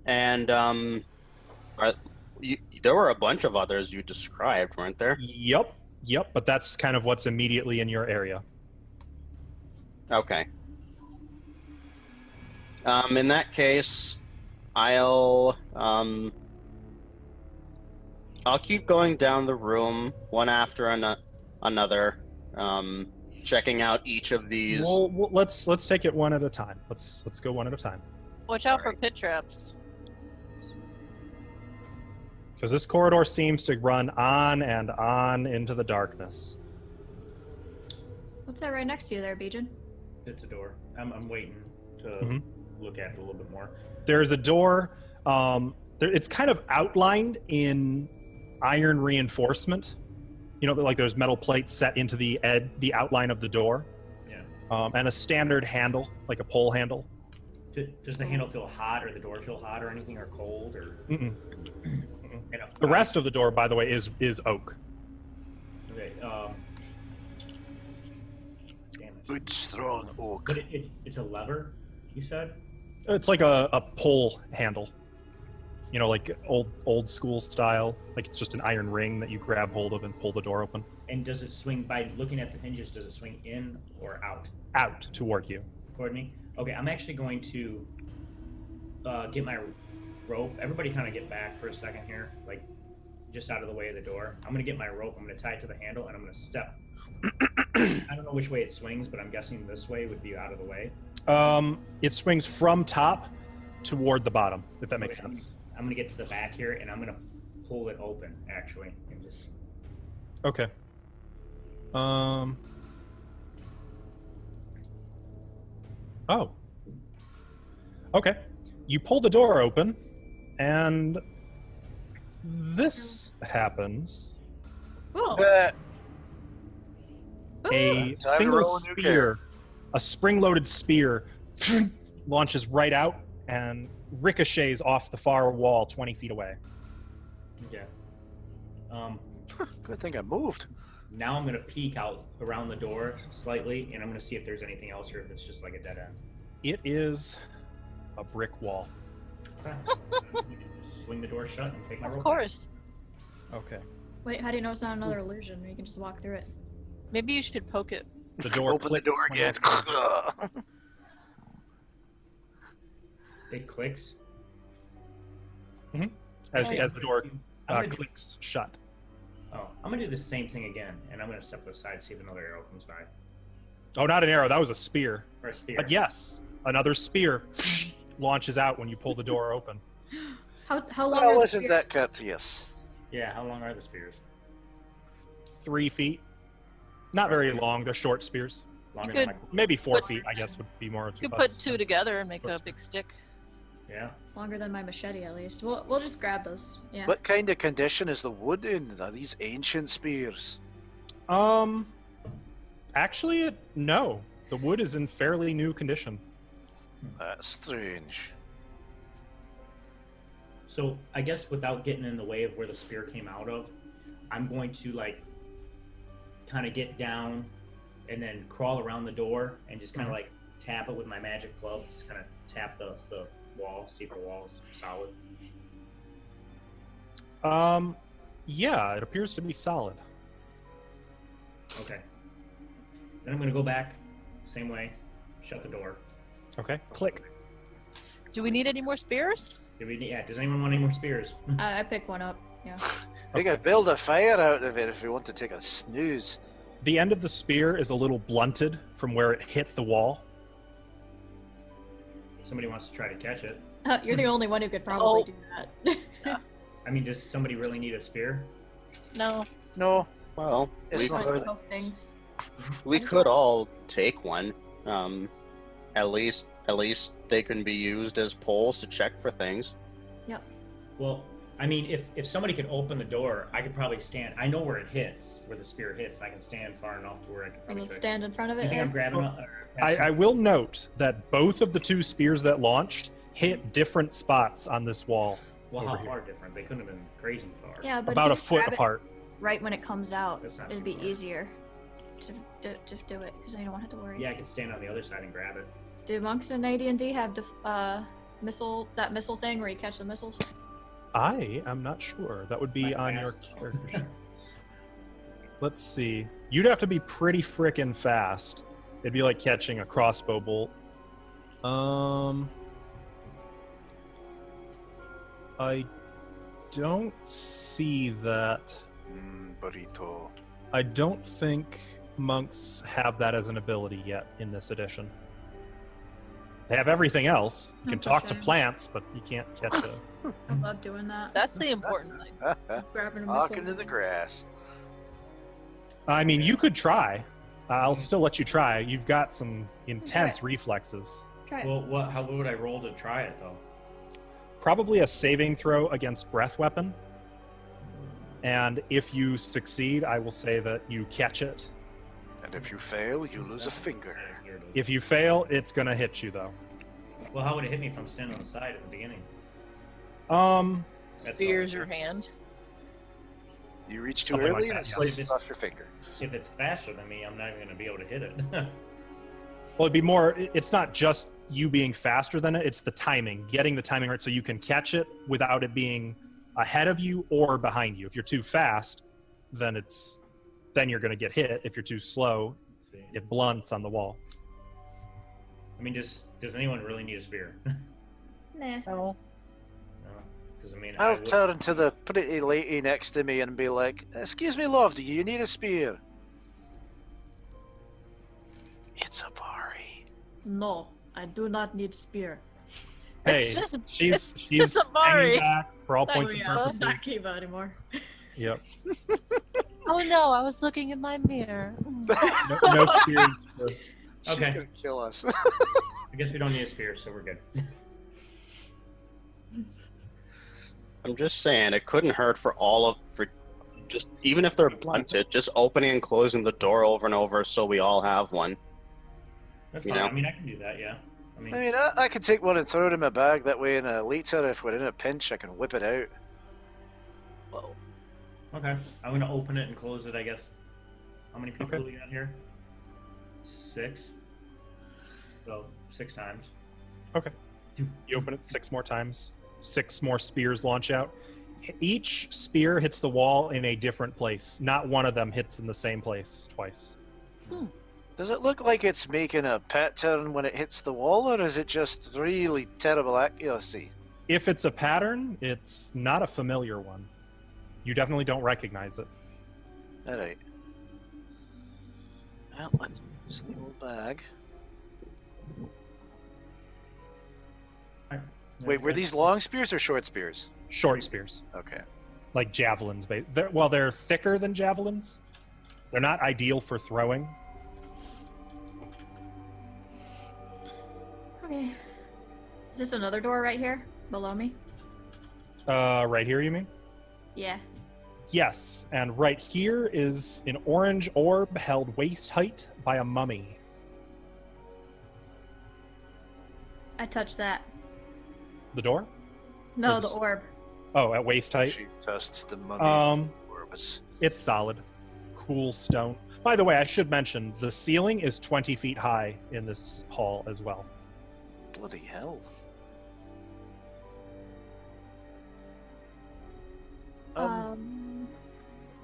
And there were a bunch of others you described, weren't there? Yep. But that's kind of what's immediately in your area. Okay. In that case, I'll keep going down the room one after another, checking out each of these. Well, let's take it one at a time. Let's go one at a time. Watch out for Alright. pit traps. Because this corridor seems to run on and on into the darkness. What's that right next to you there, Bijan? It's a door. I'm waiting to Mhm. look at it a little bit more. There's a door. It's kind of outlined in iron reinforcement. You know, like there's metal plates set into the outline of the door. Yeah. And a standard handle, like a pole handle. Does the handle feel hot, or the door feel hot, or anything, or cold, or? Mm-mm. And The rest of the door, by the way, is oak. Okay. Damn it. Good strong oak. But it's a lever. You said. It's like a pole handle. You know, like old school style. Like it's just an iron ring that you grab hold of and pull the door open. And does it swing by looking at the hinges? Does it swing in or out? Out toward you. Toward me? Okay, I'm actually going to get my rope. Everybody kind of get back for a second here, like just out of the way of the door. I'm going to get my rope. I'm going to tie it to the handle, and I'm going to step. I don't know which way it swings, but I'm guessing this way would be out of the way. It swings from top toward the bottom, if that makes Okay, sense. I'm going to get to the back here, and I'm going to pull it open, actually, and just... Okay. Oh. Okay. You pull the door open, and this happens. Oh, A Time to single roll a new spear, a spring-loaded spear, launches right out and ricochets off the far wall 20 feet away. Okay. Good thing I moved. Now I'm going to peek out around the door slightly, and I'm going to see if there's anything else or if it's just like a dead end. It is a brick wall. Okay. Swing the door shut and take my rope. Of course. Okay. wait, how do you know it's not another illusion? You can just walk through it. Maybe you should poke it. The door Open the clicks door when you again. open it. It clicks. as Okay. the door I'm gonna do- clicks shut. Oh, I'm going to do the same thing again, and I'm going to step to the side, see if another arrow comes by. Oh, not an arrow. That was a spear. Or a spear. But yes, another spear launches out when you pull the door open. How long Well, are the isn't that spears? courteous? Yeah, how long are the spears? 3 feet. Not very long. They're short spears. Longer could- than my... Maybe 4 But- feet, I guess, would be more. You could put two together and make a big stick. Yeah. Longer than my machete, at least. We'll just grab those. Yeah. What kind of condition is the wood in? Are these ancient spears? Actually, no. The wood is in fairly new condition. That's strange. So I guess without getting in the way of where the spear came out of, I'm going to like kind of get down and then crawl around the door and just kind of like tap it with my magic club. Just kind of tap the wall, see if the wall is solid. Yeah, it appears to be solid. Okay. Then I'm going to go back, same way, shut the door. Okay, click. Do we need any more spears? Does anyone want any more spears? I picked one up. Yeah. We could build a fire out of it if we want to take a snooze. The end of the spear is a little blunted from where it hit the wall. Somebody wants to try to catch it. You're the only one who could probably do that. I mean, does somebody really need a spear? No. No, Well, It's we not- could, Poke things. we could all take one. At least they can be used as poles to check for things. Well, I mean, if somebody could open the door, I could probably stand. I know where it hits, where the spear hits, and I can stand far enough to where I can And probably we'll try to- stand in front of You it. think I'm Here. grabbing I will note that both of the two spears that launched hit different spots on this wall. Well, how over here. far different? They couldn't have been crazy far. Yeah, but About if a you just foot grab it apart. right when it comes out, That's not it'd too be far. easier to do it because then you don't have to worry. Yeah, I could stand on the other side and grab it. Do monks in AD&D have missile thing where you catch the missiles? I am not sure. That would be Like on your fast. character sheet. Let's see. You'd have to be pretty frickin' fast. It'd be like catching a crossbow bolt. I don't see that. Burrito. I don't think monks have that as an ability yet in this edition. They have everything else. You can That's a talk to shame. plants, but you can't catch a. I love doing that. That's the important thing. Grabbing a Talking missile. to the grass. I mean, you could try. I'll still let you try. You've got some intense reflexes. Try it. Well, how would I roll to try it though? Probably a saving throw against breath weapon. And if you succeed, I will say that you catch it. And if you fail, you lose a finger. Yeah, here it is. If you fail, it's gonna hit you though. Well, how would it hit me if I'm standing on the side at the beginning? That's Spears all. your hand. You reach too Something like early that, and it yeah. slices off your finger. If it's faster than me, I'm not even going to be able to hit it. Well, it'd be more. It's not just you being faster than it. It's the timing, getting the timing right, so you can catch it without it being ahead of you or behind you. If you're too fast, then you're gonna get hit. If you're too slow, Let's see. it blunts on the wall. I mean, does anyone really need a spear? Nah. No. Because I mean, I'll would- turn to the pretty lady next to me and be like, "Excuse me, love, do you need a spear?" It's a Bari. No, I do not need spear. Hey, It's just she's just a hanging Mari. back for all There points we of go. purposes. Not Kiva anymore. Yep. Oh no, I was looking in my mirror. No spears. She's Okay. gonna kill us. I guess we don't need a spear, so we're good. I'm just saying, it couldn't hurt for just even if they're blunted, just opening and closing the door over and over so we all have one. That's You fine. know? I mean, I can do that. Yeah. I mean, I mean, I could take one and throw it in my bag. That way, later, if we're in a pinch, I can whip it out. Whoa. okay. I'm gonna open it and close it. I guess. How many people Okay. do we got here? 6. So 6 times. You open it 6 more times. 6 more spears launch out. Each spear hits the wall in a different place. Not one of them hits in the same place twice. Does it look like it's making a pattern when it hits the wall, or is it just really terrible accuracy? If it's a pattern, it's not a familiar one. You definitely don't recognize it. Alright. Well, let's use the old bag. Wait, were these long spears or short spears? Short spears, Okay. like javelins. They're thicker than javelins. They're not ideal for throwing. Okay. Is this another door right here below me? Right here, you mean? Yeah. Yes, and right here is an orange orb held waist height by a mummy. I touched that. The door? No, It's- the orb. Oh, at waist height. She tests the mummy orbs. It's solid. Cool stone. By the way, I should mention the ceiling is 20 feet high in this hall as well. Bloody hell. I'm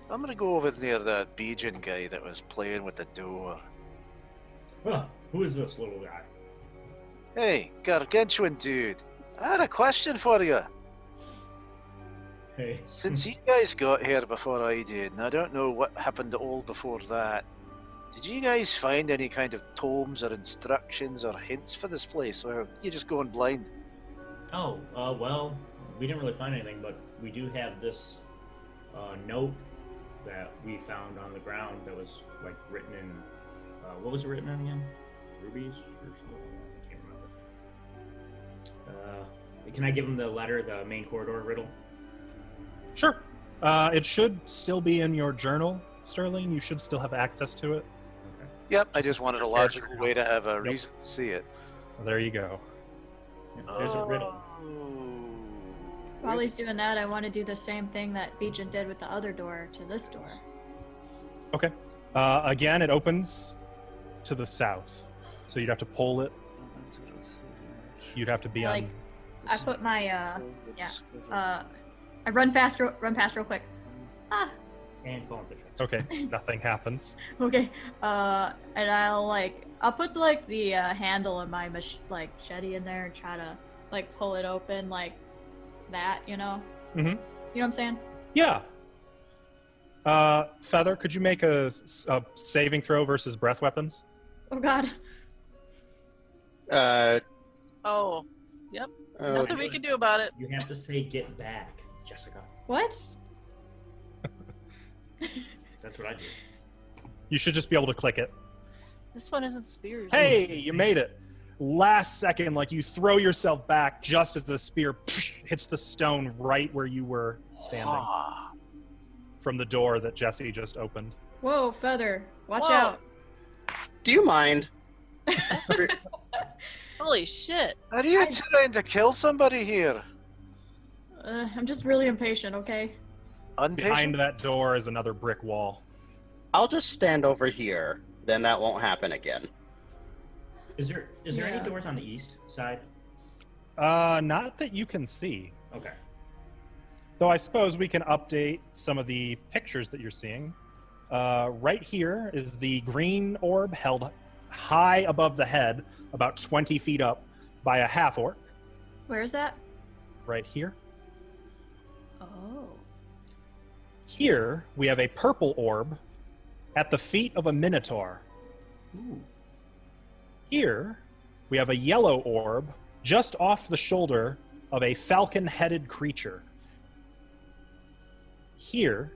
gonna go over near that Bijan guy that was playing with the door. Oh, who is this little guy? Hey, gargantuan dude. I had a question for you. Hey. Since you guys got here before I did, and I don't know what happened all before that, did you guys find any kind of tomes or instructions or hints for this place, or are you just going blind? Oh, well, we didn't really find anything, but we do have this note that we found on the ground that was like written in what was it written in again? Rubies or something? I can't remember. Can I give him the letter, the main corridor riddle? Sure. It should still be in your journal, Sterling. You should still have access to it. Okay. Yep, I just wanted a logical way to have a reason to see it. Well, there you go. Yeah, there's a riddle. While he's doing that, I want to do the same thing that Bijan did with the other door to this door. Okay. Again, it opens to the south, so you'd have to pull it. You'd have to be Like, on. I put my I run past real quick. Ah, And fall into the trance. Okay, nothing happens. okay. And I'll put like the handle of my machete in there and try to like pull it open like that, you know? Mm-hmm. You know what I'm saying? Yeah. Feather, could you make a saving throw versus breath weapons? Oh God. Oh, yep. Oh, Nothing we can do about it. You have to say "get back," Jessica. What? That's what I do. You should just be able to click it. This one isn't spears. Hey, you made it. Last second, like you throw yourself back just as the spear hits the stone right where you were standing Ah, from the door that Jesse just opened. Whoa, Feather. Watch Whoa. out. Do you mind? Holy shit. are you trying to kill somebody here? I'm just really impatient, okay? Behind Unpatient? that door is another brick wall. I'll just stand over here. Then that won't happen again. Is there Yeah. any doors on the east side? Not that you can see. Okay. Though I suppose we can update some of the pictures that you're seeing. Right here is the green orb held high above the head, about 20 feet up, by a half-orc. Where is that? Right here. Oh. Here, we have a purple orb at the feet of a minotaur. Ooh. Here, we have a yellow orb just off the shoulder of a falcon-headed creature. Here,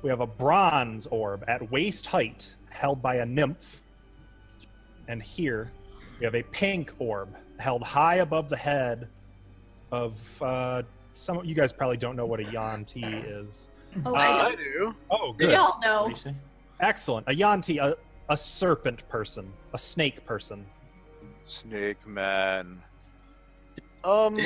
we have a bronze orb at waist height held by a nymph. And here, we have a pink orb held high above the head of some. You guys probably don't know what a Yanti is. Oh, I I do. do. Oh, We good. all What do know. you say? Excellent. A Yanti, a serpent person, a snake person. Snake man. I'm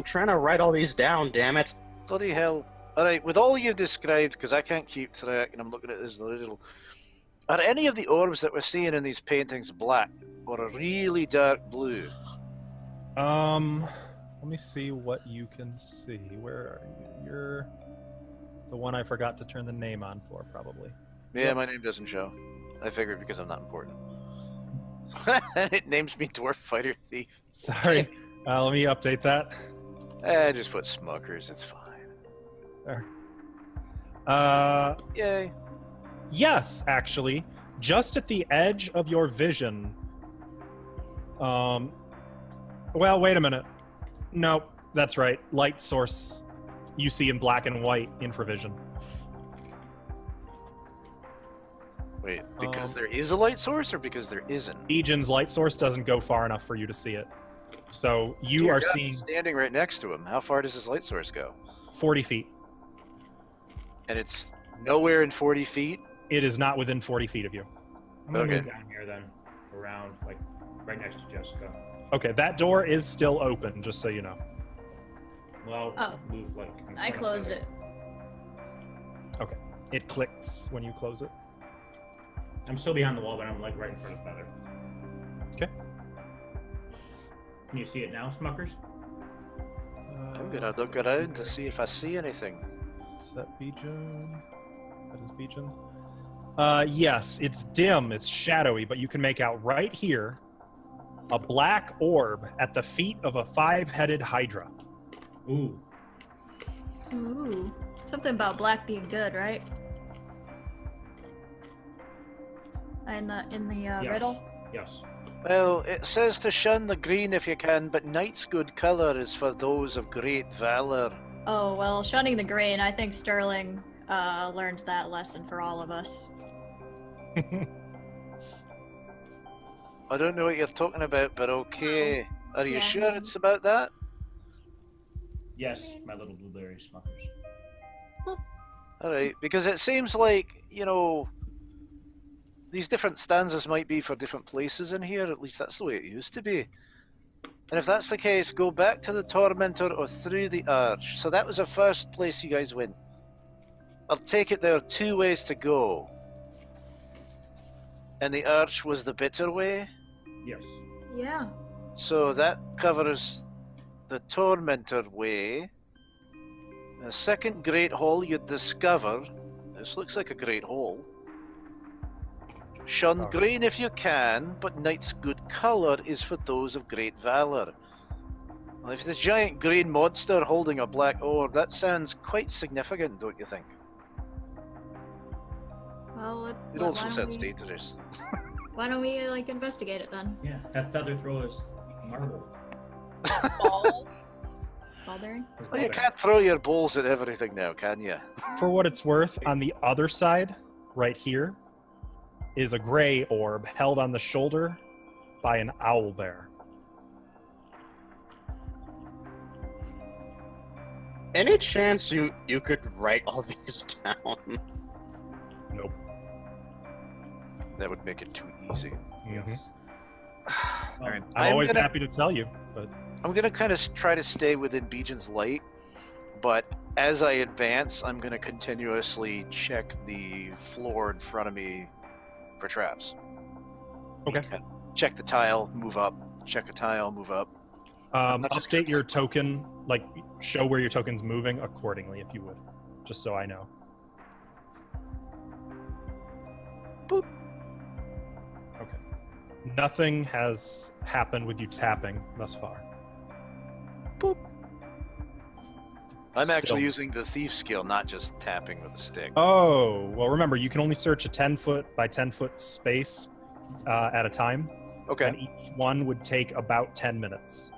trying to write all these down, damn it. Bloody hell. Alright, with all you've described, because I can't keep track and I'm looking at this little. Are any of the orbs that we're seeing in these paintings black or a really dark blue? Let me see what you can see. Where are you? You're the one I forgot to turn the name on for, probably. Yeah, Yep. my name doesn't show. I figured because I'm not important. It names me Dwarf Fighter Thief. Sorry. Let me update that. Just put Smuckers, it's fine. There. Yay. Yes, actually, just at the edge of your vision. Well, wait a minute. Nope, that's right. Light source you see in black and white infravision. Wait, because Um, there is a light source or because there isn't? Egan's light source doesn't go far enough for you to see it. So you Dear are God, I'm seeing standing right next to him. How far does his light source go? 40 feet. And it's nowhere in 40 feet? It is not within 40 feet of you. I'm gonna Okay. move down here then, around like right next to Jessica. Okay, that door is still open, just so you know. Well, Oh. move like. in I front of closed Feather. it. It clicks when you close it. I'm still behind the wall, but I'm like right in front of Feather. Okay. Can you see it now, Smuckers? I'm gonna look around to see if I see anything. Is that Bijan? That is Bijan. Yes, it's dim, it's shadowy, but you can make out right here a black orb at the feet of a 5-headed hydra. Ooh. Ooh. Something about black being good, right? In the Yes. riddle? Yes. Well, it says to shun the green if you can, but night's good colour is for those of great valour. Oh, well, shunning the green, I think Sterling learns that lesson for all of us. I don't know what you're talking about, but okay. Are you yeah, sure no. it's about that? Yes, my little blueberry smuckers. Alright, because it seems like, you know, these different stanzas might be for different places in here, at least that's the way it used to be. And if that's the case, go back to the Tormentor or through the Arch. So that was the first place you guys went. I'll take it there are two ways to go. And the Arch was the bitter way? Yes. Yeah. So that covers the Tormentor way. The second Great Hall you'd discover. This looks like a Great Hall. Shun green if you can, but night's good colour is for those of great valour. Well, if it's a giant green monster holding a black orb, that sounds quite significant, don't you think? Well, It also sounds dangerous. Why don't we, like, investigate it then? Yeah. That feather throws marble. Ball. Ball bearing? Well, you can't throw your balls at everything now, can you? For what it's worth, on the other side, right here, is a gray orb held on the shoulder by an owl bear. Any chance you could write all these down? Nope. That would make it too easy. Yes. Alright. I'm always happy to tell you, but I'm gonna kind of try to stay within Beejan's light, but as I advance, I'm gonna continuously check the floor in front of me for traps. Okay. Check the tile, move up. Check a tile, move up. Not just update your token, like show where your token's moving accordingly, if you would, just so I know. Boop. Okay. Nothing has happened with you tapping thus far. Boop. I'm Still. actually using the thief skill, not just tapping with a stick. Oh, well, remember, you can only search a 10-foot by 10-foot space at a time. Okay. And each one would take about 10 minutes.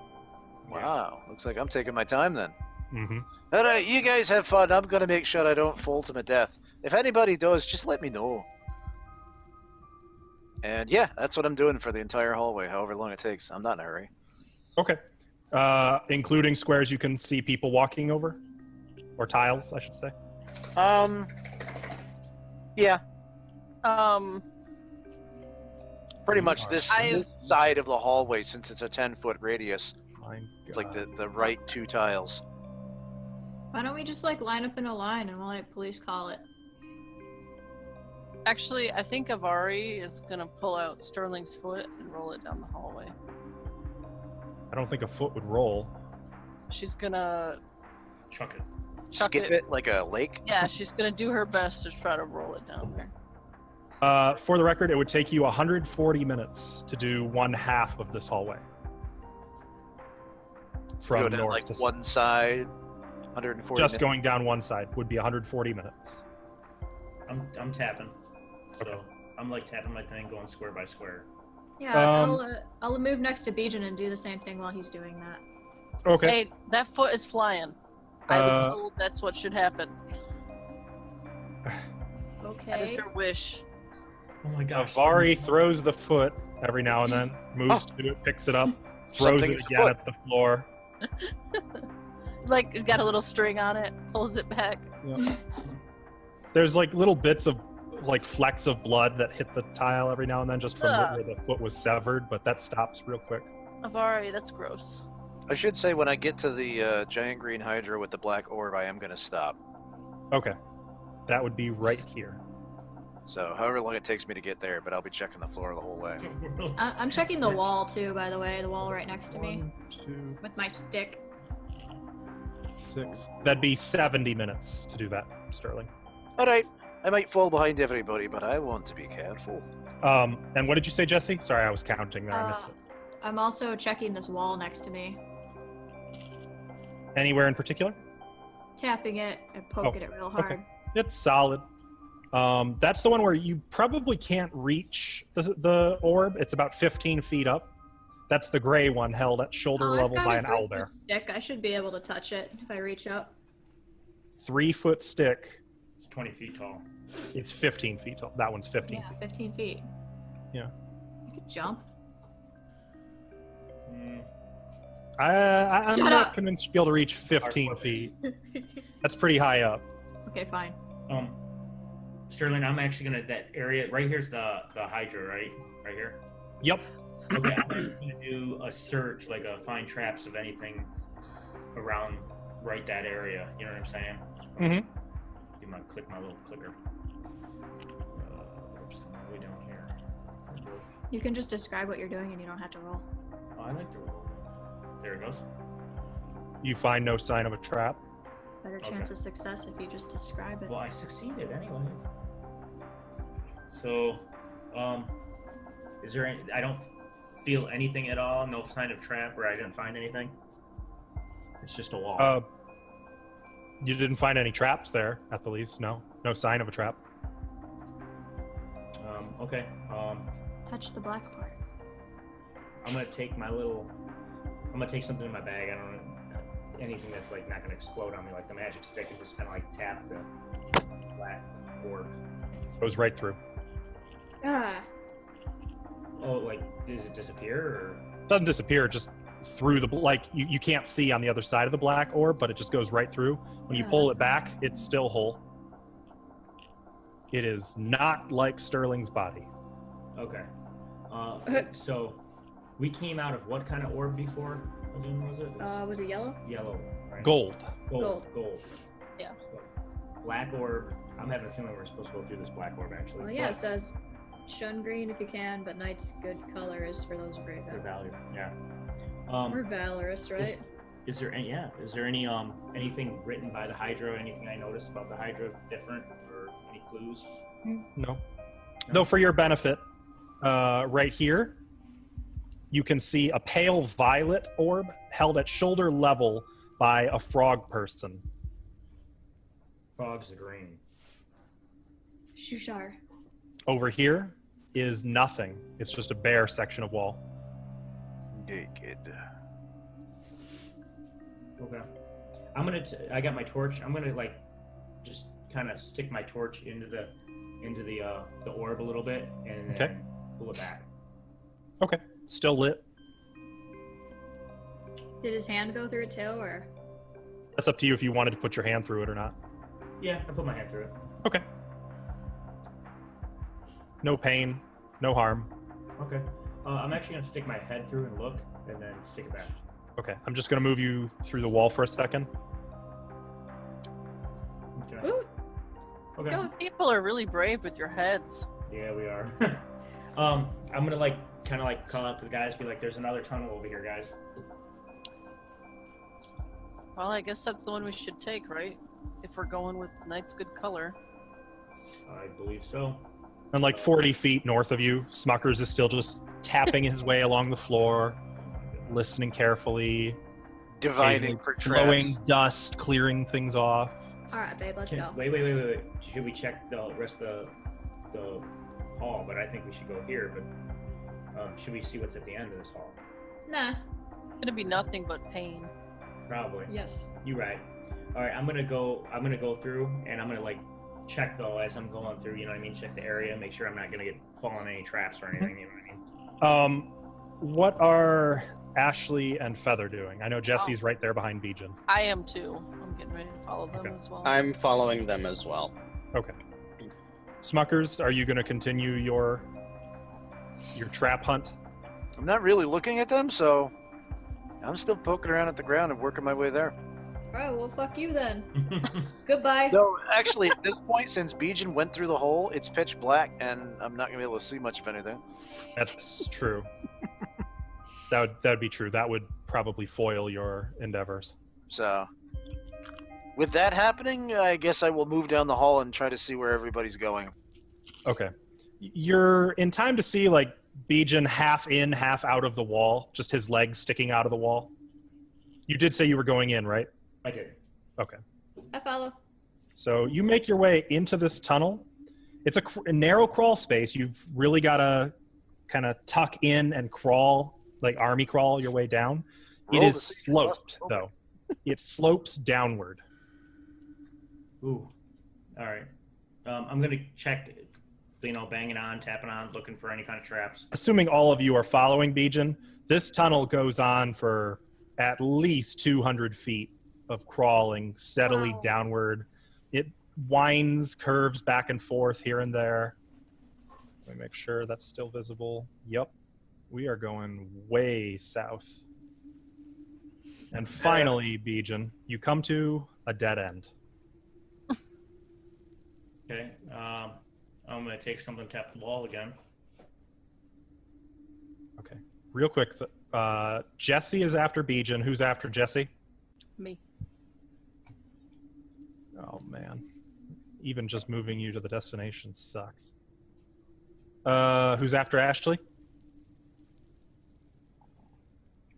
Wow. Looks like I'm taking my time then. Mm-hmm. All right, you guys have fun. I'm gonna make sure I don't fall to my death. If anybody does, just let me know. And yeah, that's what I'm doing for the entire hallway, however long it takes. I'm not in a hurry. Okay. Including squares you can see people walking over? Or tiles, I should say. Yeah, pretty You much are- this I've- side of the hallway, since it's a 10-foot radius. My It's like God. the right two tiles. Why don't we just, like, line up in a line and we'll let police call it? Actually, I think Avari is gonna pull out Sterling's foot and roll it down the hallway. I don't think a foot would roll. She's gonna, Chuck it. Chuck Skip it. it like a lake. yeah, she's gonna do her best to try to roll it down there. For the record, it would take you 140 minutes to do one half of this hallway. From Go down north like to south. one side, 140 Just minutes. going down one side would be 140 minutes. I'm tapping. So Okay. I'm like tapping my thing, going square by square. Yeah, I'll move next to Bijan and do the same thing while he's doing that. Okay. Hey, that foot is flying. I was Uh, told that's what should happen. That is Okay. her wish. Oh my gosh. Avari throws the foot every now and then, moves to it, picks it up, throws Something it in the again foot. at the floor. Like, it got a little string on it, pulls it back. There's like little bits of like flecks of blood that hit the tile every now and then just from Ugh. where the foot was severed, but that stops real quick. Avari, that's gross. I should say when I get to the giant green hydra with the black orb, I am going to stop. Okay. That would be right here. So however long it takes me to get there, but I'll be checking the floor the whole way. I'm checking the wall too, by the way. The wall right next to me 1, 2, with my stick. 6. That'd be 70 minutes to do that, Sterling. All right, I might fall behind everybody, but I want to be careful. And what did you say, Jesse? Sorry, I was counting there. I missed it. I'm also checking this wall next to me. Anywhere in particular? tapping it and poking it real hard. Okay. It's solid. That's the one where you probably can't reach the orb. It's about 15 feet up. That's the gray one held at shoulder I've level got by a an 3-foot owlbear. stick. I should be able to touch it if I reach up. 3-foot stick. It's 20 feet tall. It's 15 feet tall. That one's 15 Yeah, feet. 15 feet. Yeah. I could jump. I'm Shut not up. convinced you'll be able to reach 15 feet. That's pretty high up. Okay, fine. Sterling, I'm actually gonna that area right here's the Hydra, right? Right here. Yep. Okay, I'm gonna do a search, like a find traps of anything around right that area. You know what I'm saying? Mm-hmm. Click my little clicker. Oops, way down here. You can just describe what you're doing and you don't have to roll. Oh, I like to roll. There it goes. You find no sign of a trap. Better chance of success if you just describe it. Well, I succeeded anyways. So, is there any, I don't feel anything at all, no sign of trap, or I didn't find anything? It's just a wall. You didn't find any traps there, at the least. No sign of a trap. Okay. Touch the black part. I'm gonna take something in my bag. I don't know anything that's like not gonna explode on me, like the magic stick, and just kind of like tap the black orb. Goes right through. Ah. Oh, like does it disappear or? Doesn't disappear, just through the like you can't see on the other side of the black orb, but it just goes right through. When you pull it back, it's still whole. It is not like Sterling's body. Okay. So we came out of what kind of orb before? Again, was it? Was it yellow? Yellow. Right? Gold. Gold. Yeah. Black orb. I'm having a feeling we're supposed to go through this black orb actually. Well, yeah, it says shun green if you can, but night's good color is for those brave. For value. Yeah. We're valorous, right? Is there any? Yeah. Is there any anything written by the Hydra? Anything I noticed about the Hydra different, or any clues? No. Though for your benefit, right here, you can see a pale violet orb held at shoulder level by a frog person. Frogs are green. Shushar. Over here is nothing. It's just a bare section of wall. Naked. Okay. I got my torch. I'm gonna like just kind of stick my torch into the orb a little bit and then pull it back. Okay. Still lit. Did his hand go through it too, or? That's up to you if you wanted to put your hand through it or not. Yeah, I put my hand through it. Okay. No pain, no harm. Okay. I'm actually gonna stick my head through and look, and then stick it back. Okay. I'm just going to move you through the wall for a second. Okay. Ooh, Okay. go. People are really brave with your heads. Yeah, we are. I'm gonna like kind of like call out to the guys, be like, "There's another tunnel over here, guys." Well, I guess that's the one we should take, right? If we're going with night's good color. I believe so. And like 40 feet north of you, Smuckers is still just tapping his way along the floor, listening carefully, Divining for traps. blowing dust, clearing things off. All right, babe, let's go. Wait. Should we check the rest of the hall? But I think we should go here. But should we see what's at the end of this hall? Nah. It's gonna be nothing but pain. Probably. Yes. You're right. All right, I'm gonna go through, and I'm gonna like check though as I'm going through. You know what I mean? Check the area, make sure I'm not gonna fall in any traps or anything. You know what I mean? What are Ashley and Feather doing? I know Jesse's right there behind Bijan. I am too. I'm getting ready to follow them Okay. as well. I'm following them as well. Okay. Smuckers, are you going to continue your trap hunt? I'm not really looking at them, so I'm still poking around at the ground and working my way there. Alright, well, fuck you then. Goodbye. No, actually, at this point, since Bijan went through the hole, it's pitch black, and I'm not gonna be able to see much of anything. That's true. That'd be true. That would probably foil your endeavors. So, with that happening, I guess I will move down the hall and try to see where everybody's going. Okay. You're in time to see like Bijan half in, half out of the wall, just his legs sticking out of the wall. You did say you were going in, right? I did. Okay. I follow. So you make your way into this tunnel. It's a narrow crawl space. You've really got to kind of tuck in and crawl, like army crawl your way down. It Roll is to see if you sloped, lost- though. It slopes downward. Ooh. All right. I'm gonna check. Banging on, tapping on, looking for any kind of traps. Assuming all of you are following Bijan, this tunnel goes on for at least 200 feet of crawling steadily Wow. downward. It winds, curves back and forth here and there. Let me make sure that's still visible. Yep. We are going way south. And finally, Bijan, you come to a dead end. Okay. I'm gonna take something, tap the wall again. Okay. Real quick, Jesse is after Bijan. Who's after Jesse? Me. Oh, man. Even just moving you to the destination sucks. Who's after Ashley?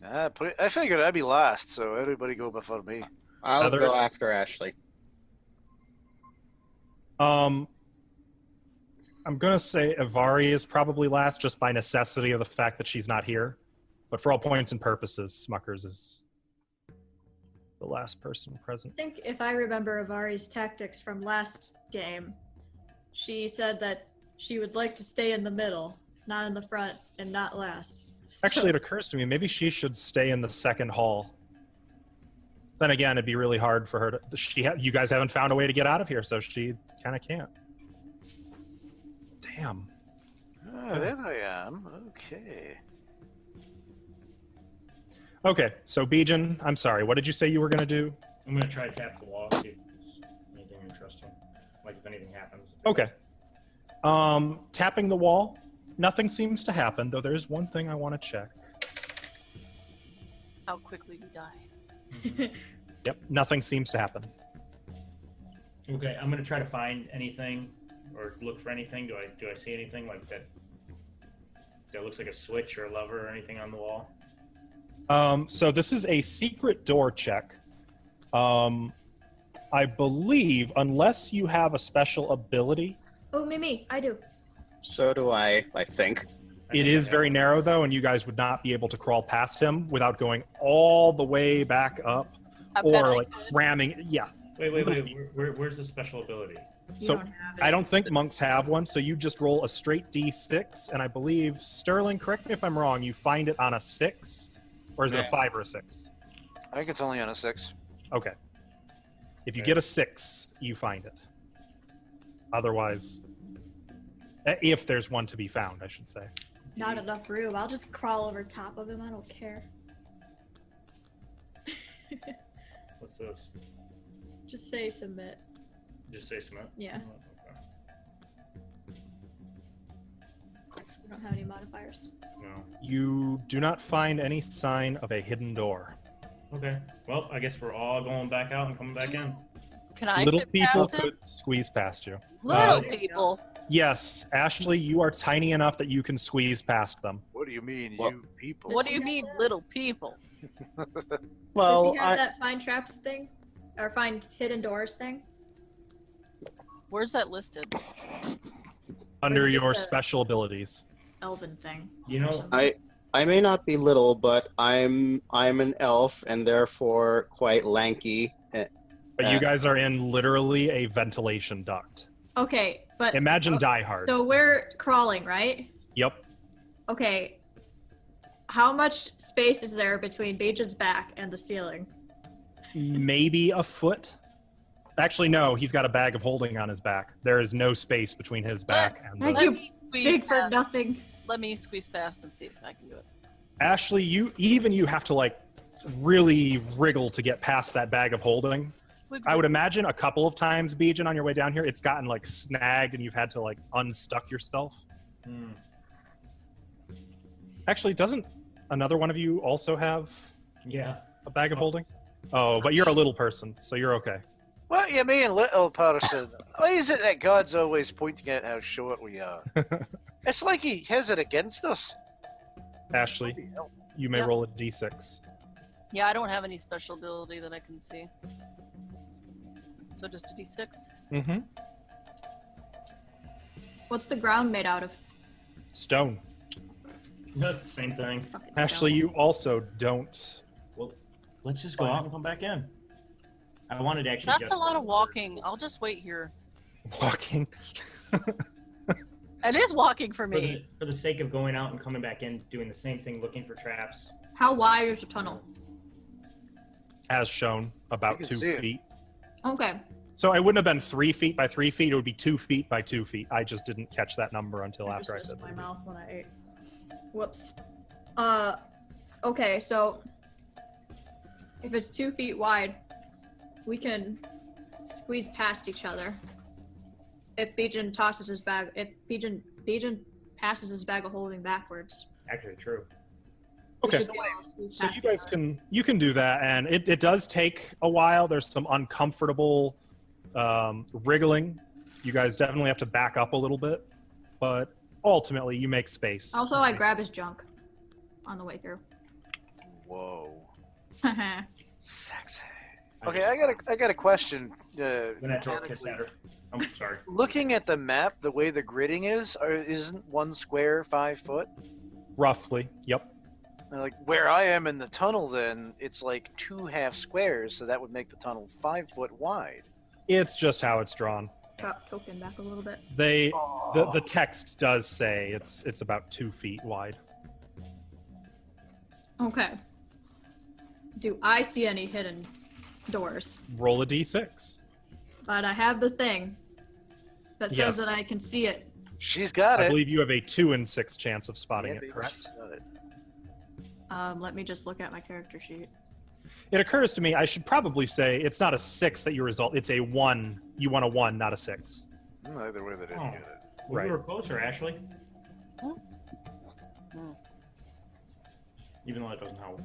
I figured I'd be last, so everybody go before me. I'll Heather? go after Ashley. I'm going to say Ivari is probably last just by necessity of the fact that she's not here. But for all points and purposes, Smuckers is the last person present. I think if I remember Avari's tactics from last game, she said that she would like to stay in the middle, not in the front, and not last. So- Actually, it occurs to me, maybe she should stay in the second hall. Then again, it'd be really hard for her to... You guys haven't found a way to get out of here, so she kind of can't. Damn. Ah, there I am. Okay. Okay, so Bijan, I'm sorry, what did you say you were going to do? I'm gonna try to tap the wall, see if there's anything interesting. Like if anything happens. Okay. Tapping the wall, nothing seems to happen, though there is one thing I want to check. How quickly you die. Yep, nothing seems to happen. Okay, I'm gonna try to find anything or look for anything. Do I see anything like that? That looks like a switch or a lever or anything on the wall? So this is a secret door check. I believe, unless you have a special ability, Oh, me, I do. So do I think. it is very narrow, though, and you guys would not be able to crawl past him without going all the way back up I bet I or like could. cramming. Yeah. Wait. Where's the special ability? You So don't have it. I don't think monks have one, so you just roll a straight D6, and I believe, Sterling, correct me if I'm wrong, you find it on a 6? Or is it a Yeah. 5 or a 6? I think it's only on a 6. Okay. If you get a 6, you find it. Otherwise, if there's one to be found, I should say. Not enough room. I'll just crawl over top of him. I don't care. What's this? Just say submit. Just say Smith? Yeah. Oh, okay. We don't have any modifiers. No. You do not find any sign of a hidden door. Okay. Well, I guess we're all going back out and coming back in. Can I Little fit people past him? could squeeze past you. Little there you people. Yes, Ashley, you are tiny enough that you can squeeze past them. What do you mean, Well- you people? What do you mean, little people? Well, Does he have I, that find traps thing? Or find hidden doors thing? Where's that listed? Under it just your a- special abilities. Elven thing. You or know, something. I may not be little, but I'm an elf and therefore quite lanky. But you guys are in literally a ventilation duct. Okay, but Imagine Die Hard. so we're crawling, right? Yep. Okay. How much space is there between Bajan's back and the ceiling? Maybe a foot. Actually, no, he's got a bag of holding on his back. There is no space between his back and Thank the... you. Let me squeeze Big for past. nothing. Let me squeeze past and see if I can do it. Ashley, you have to like really wriggle to get past that bag of holding. I would imagine a couple of times, Bijan, on your way down here, it's gotten like snagged and you've had to like unstuck yourself. hmm. Actually, doesn't another one of you also have Yeah. a bag of holding? Oh, but you're a little person, so you're okay. What you mean, little person? Why is it that God's always pointing out how short we are? It's like he has it against us. Ashley, you may Yep. roll a d6. Yeah, I don't have any special ability that I can see. So just a d6. Mm-hmm. What's the ground made out of? Stone. Same thing. Fucking Actually, stone. you also don't. Well, let's just go out and come back in. I wanted to actually. That's just a lot of walking. I'll just wait here. Walking. It is walking for For me. the sake of going out and coming back in, doing the same thing, looking for traps. How wide is the tunnel? As shown, about You can 2 see it. feet. Okay. So it wouldn't have been 3 feet by 3 feet. It would be 2 feet by 2 feet. I just didn't catch that number until I after I just said missed my 3 feet. mouth when I ate. Whoops. Okay, so if it's 2 feet wide, we can squeeze past each other. If Bijan tosses his bag, if Bijan passes his bag of holding backwards. Actually, true. we Okay. should be able to squeeze So past you guys each other. you can do that, and it does take a while. There's some uncomfortable wriggling. You guys definitely have to back up a little bit, but ultimately you make space. Also, I grab his junk on the way through. Whoa. Okay. Sexy. Okay, I got a question. I'm gonna throw a kiss at her. I'm sorry. Looking at the map, the way the gridding is, isn't one square 5 foot? Roughly, yep. Like where I am in the tunnel, then it's like 2 half squares, so that would make the tunnel 5 foot wide. It's just how it's drawn. Drop token back a little bit. The text does say it's about 2 feet wide. Okay. Do I see any hidden doors? Roll a d6. But I have the thing that says Yes. that I can see it. She's got I it. believe you have a 2 in 6 chance of spotting Yeah, it, baby, correct? she's got it. Let me just look at my character sheet. It occurs to me I should probably say it's not a 6 that you result. It's a 1. You want a 1, not a 6. Either way, they didn't Oh. get it. Well, Right. we were closer, Ashley. Hmm. Even though that doesn't help.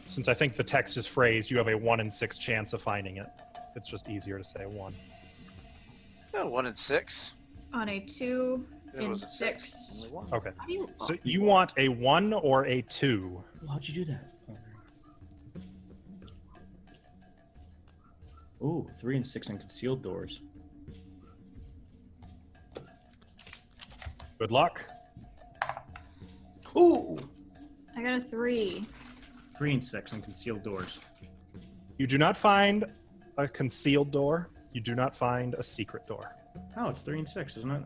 Since I think the text is phrased, you have a 1 in 6 chance of finding it. It's just easier to say 1. Yeah, 1 in 6. On a 2 It in was a 6. Only 1. Okay. How do you? So you want a 1 or a 2? Well, how'd you do that? Ooh, 3 and 6 in concealed doors. Good luck. Ooh! I got a 3. 3 and 6 in concealed doors. You do not find a concealed door. You do not find a secret door. Oh, it's 3 and 6, isn't it?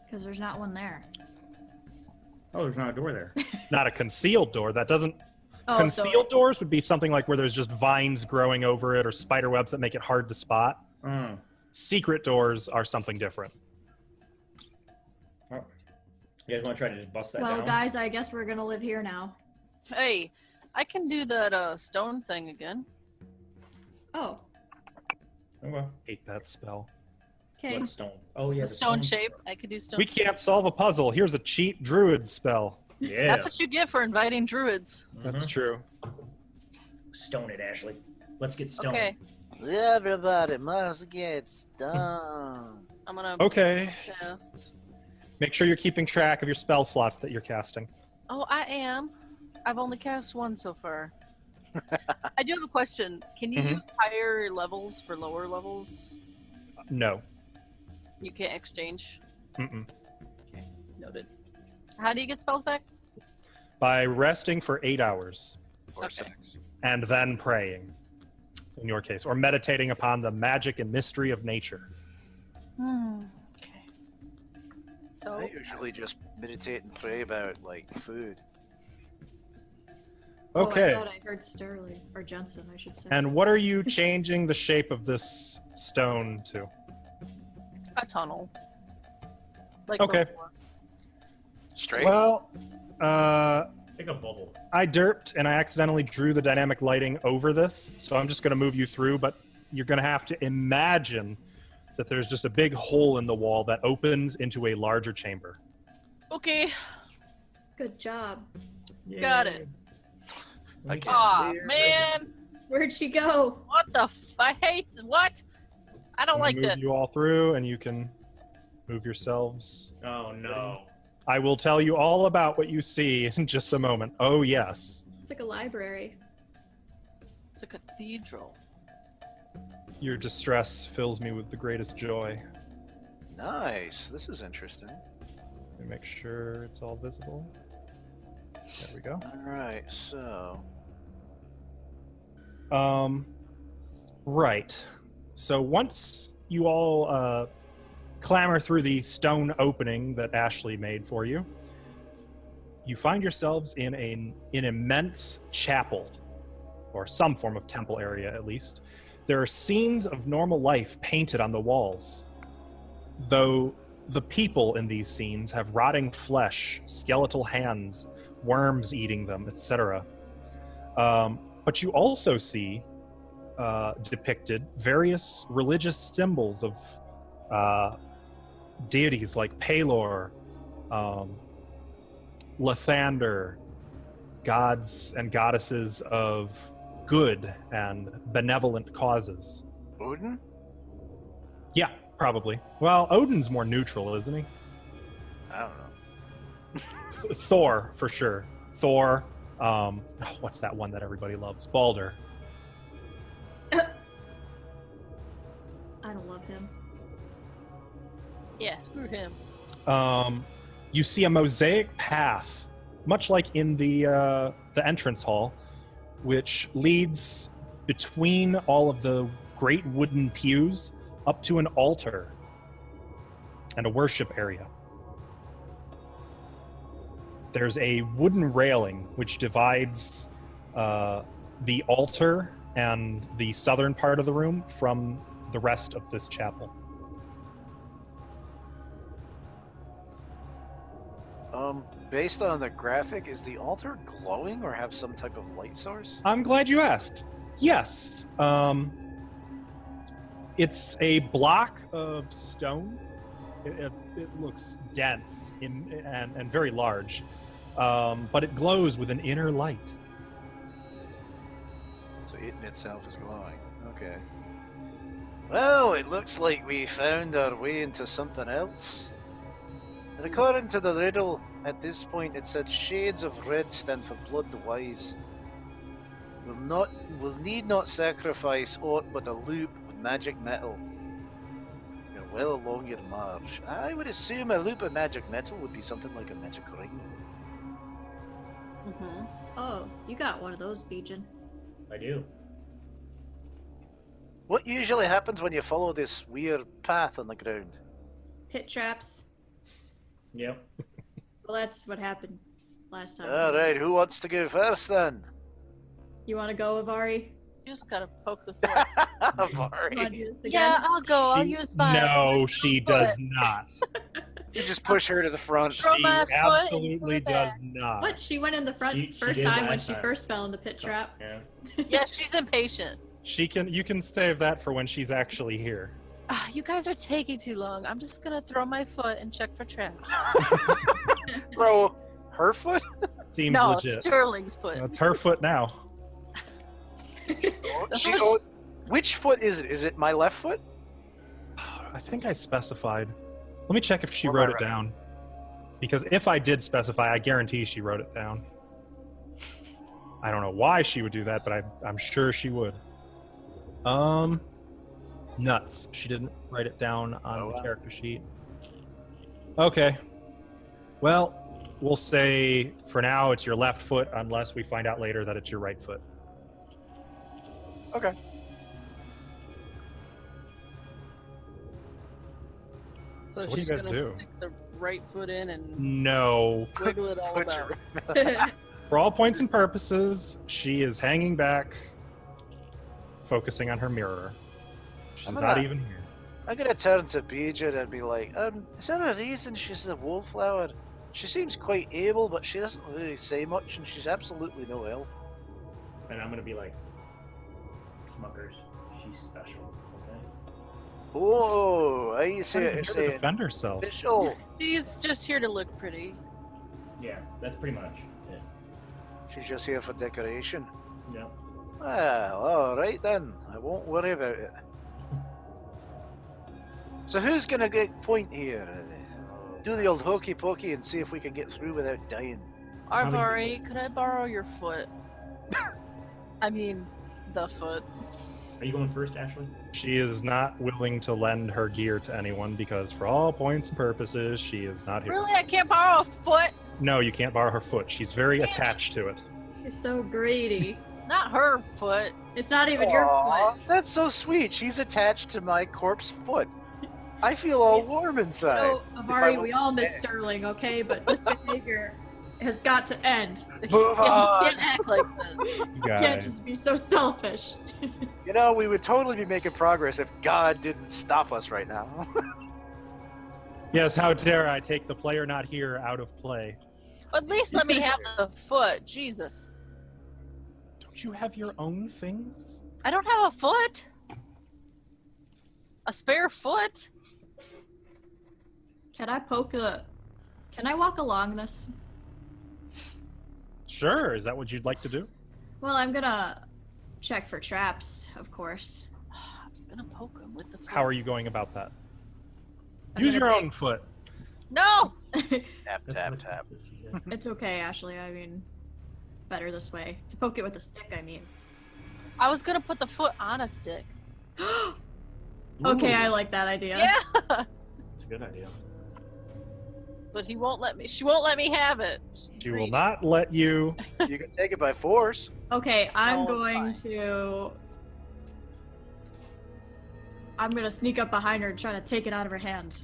Because there's not one there. Oh, there's not a door there. Not a concealed door. That doesn't. Oh, Concealed doors would be something like where there's just vines growing over it or spider webs that make it hard to spot. Oh. Secret doors are something different. Oh. You guys want to try to just bust that Well, down? guys, I guess we're gonna live here now. Hey, I can do that stone thing again. Oh, Okay. Hate that spell. okay. What stone? Oh, yeah. The stone shape. I could do stone. We can't solve a puzzle. Here's a cheat druid spell. Yeah. That's what you get for inviting druids. That's true. Stone it, Ashley. Let's get stoned. Okay, Everybody must get stoned. I'm gonna Okay. cast. Make sure you're keeping track of your spell slots that you're casting. Oh, I am. I've only cast 1 so far. I do have a question. Can you Mhm. use higher levels for lower levels? No. You can't exchange. Mm-mm. Noted. How do you get spells back? By resting for 8 hours Or Okay. 6. and then praying, in your case, or meditating upon the magic and mystery of nature. Okay. So I usually just meditate and pray about, like, food. Okay. Oh, I thought I heard Sterling or Jensen, I should say. And what are you changing the shape of this stone to? a tunnel. Like Okay. before. Straight? Well, Take a bubble. I derped and I accidentally drew the dynamic lighting over this, so I'm just going to move you through, but you're going to have to imagine that there's just a big hole in the wall that opens into a larger chamber. Okay. Good job. Got it. I can't Aw, hear. man. Where'd she go? What the I hate what? I don't I'm like gonna move this. you all through, and you can move yourselves. Oh, no. I will tell you all about what you see in just a moment. Oh, yes. It's like a library. It's a cathedral. Your distress fills me with the greatest joy. Nice. This is interesting. Let me make sure it's all visible. There we go. Alright, so. Right. So once you all clamber through the stone opening that Ashley made for you, you find yourselves in an immense chapel, or some form of temple area at least. There are scenes of normal life painted on the walls, though the people in these scenes have rotting flesh, skeletal hands, worms eating them, etc. But you also see depicted various religious symbols of deities like Pelor, Lathander, gods and goddesses of good and benevolent causes. Odin? Yeah, probably. Well, Odin's more neutral, isn't he? I don't know. Thor, for sure. Thor. What's that one that everybody loves? Balder. I don't love him. Yeah, screw him. You see a mosaic path, much like in the entrance hall, which leads between all of the great wooden pews up to an altar and a worship area. There's a wooden railing which divides the altar and the southern part of the room from the rest of this chapel. Based on the graphic, is the altar glowing or have some type of light source? I'm glad you asked. Yes. It's a block of stone. It looks dense and very large, but it glows with an inner light. So it in itself is glowing. Okay. Well, it looks like we found our way into something else. And according to the riddle, at this point it said shades of red stand for blood the wise. Will need not sacrifice aught but a loop of magic metal. You're well along your march. I would assume a loop of magic metal would be something like a magic ring. Mm-hmm. Oh, you got one of those, Bijan. I do. What usually happens when you follow this weird path on the ground? Pit traps. Yep. Well, that's what happened last time. Alright, who wants to go first then? You want to go, Avari? You just gotta poke the foot. You want to Avari. do this Yeah, again? I'll go. I'll She- use my. No, my she foot. does not. You just push her to the front. Throw She my foot and absolutely put it does back. not. What? She went in the front She first did time when last she time. first fell in the pit trap. Yeah. Yeah, she's impatient. You can save that for when she's actually here. Ah, you guys are taking too long. I'm just gonna throw my foot and check for traps. Throw her foot? Seems No, legit. Sterling's foot. It's her foot now. Which foot is it? Is it my left foot? I think I specified. Let me check if she Or wrote my it right. down. Because if I did specify, I guarantee she wrote it down. I don't know why she would do that, but I'm sure she would. Nuts. She didn't write it down on Oh, the wow. character sheet. Okay. Well, we'll say for now it's your left foot unless we find out later that it's your right foot. Okay. So, So what do she's you guys gonna do? stick the right foot in and No. wiggle it all Put about. your- For all points and purposes, she is hanging back, focusing on her mirror. She's I'm not gonna- even here. I'm gonna turn to Beeger and be like, is there a reason she's a wallflower? She seems quite able, but she doesn't really say much, and she's absolutely no help. And I'm gonna be like, Smuckers, she's special. Okay. Oh, I see Not what even you're here to saying. defend herself. Official. She's just here to look pretty. Yeah, that's pretty much it. She's just here for decoration. Yep. Well, alright then. I won't worry about it. So who's gonna get point here? Do the old hokey pokey and see if we can get through without dying. Arvari, could I borrow your foot? I mean, the foot. Are you going first, Ashley? She is not willing to lend her gear to anyone because, for all points and purposes, she is not here. Really? I can't borrow a foot? No, you can't borrow her foot. She's very attached to it. You're so greedy. Not her foot. It's not even your Aw, foot. that's so sweet. She's attached to my corpse foot. I feel all warm inside. So, Avari, If I we all miss Sterling, okay? But this behavior has got to end. Move You on. can't act like this. You You can't just guys. be so selfish. You know, we would totally be making progress if God didn't stop us right now. Yes, how dare I take the player not here out of play? At least let me have the foot. Jesus. Don't you have your own things? I don't have a foot. A spare foot? Can I poke the... Can I walk along this? Sure. Is that what you'd like to do? Well, I'm gonna check for traps, of course. I was gonna poke him with the foot. How are you going about that? I'm Use gonna your take- own foot. No! Tap, tap, tap. It's okay, Ashley. I mean, it's better this way. To poke it with a stick, I mean. I was gonna put the foot on a stick. Okay, Ooh, I like that idea. Yeah! It's a good idea. But he won't let me. She won't let me have it. She will not let you. You can take it by force. Okay, I'm Oh, going fine. to... I'm gonna sneak up behind her and try to take it out of her hand.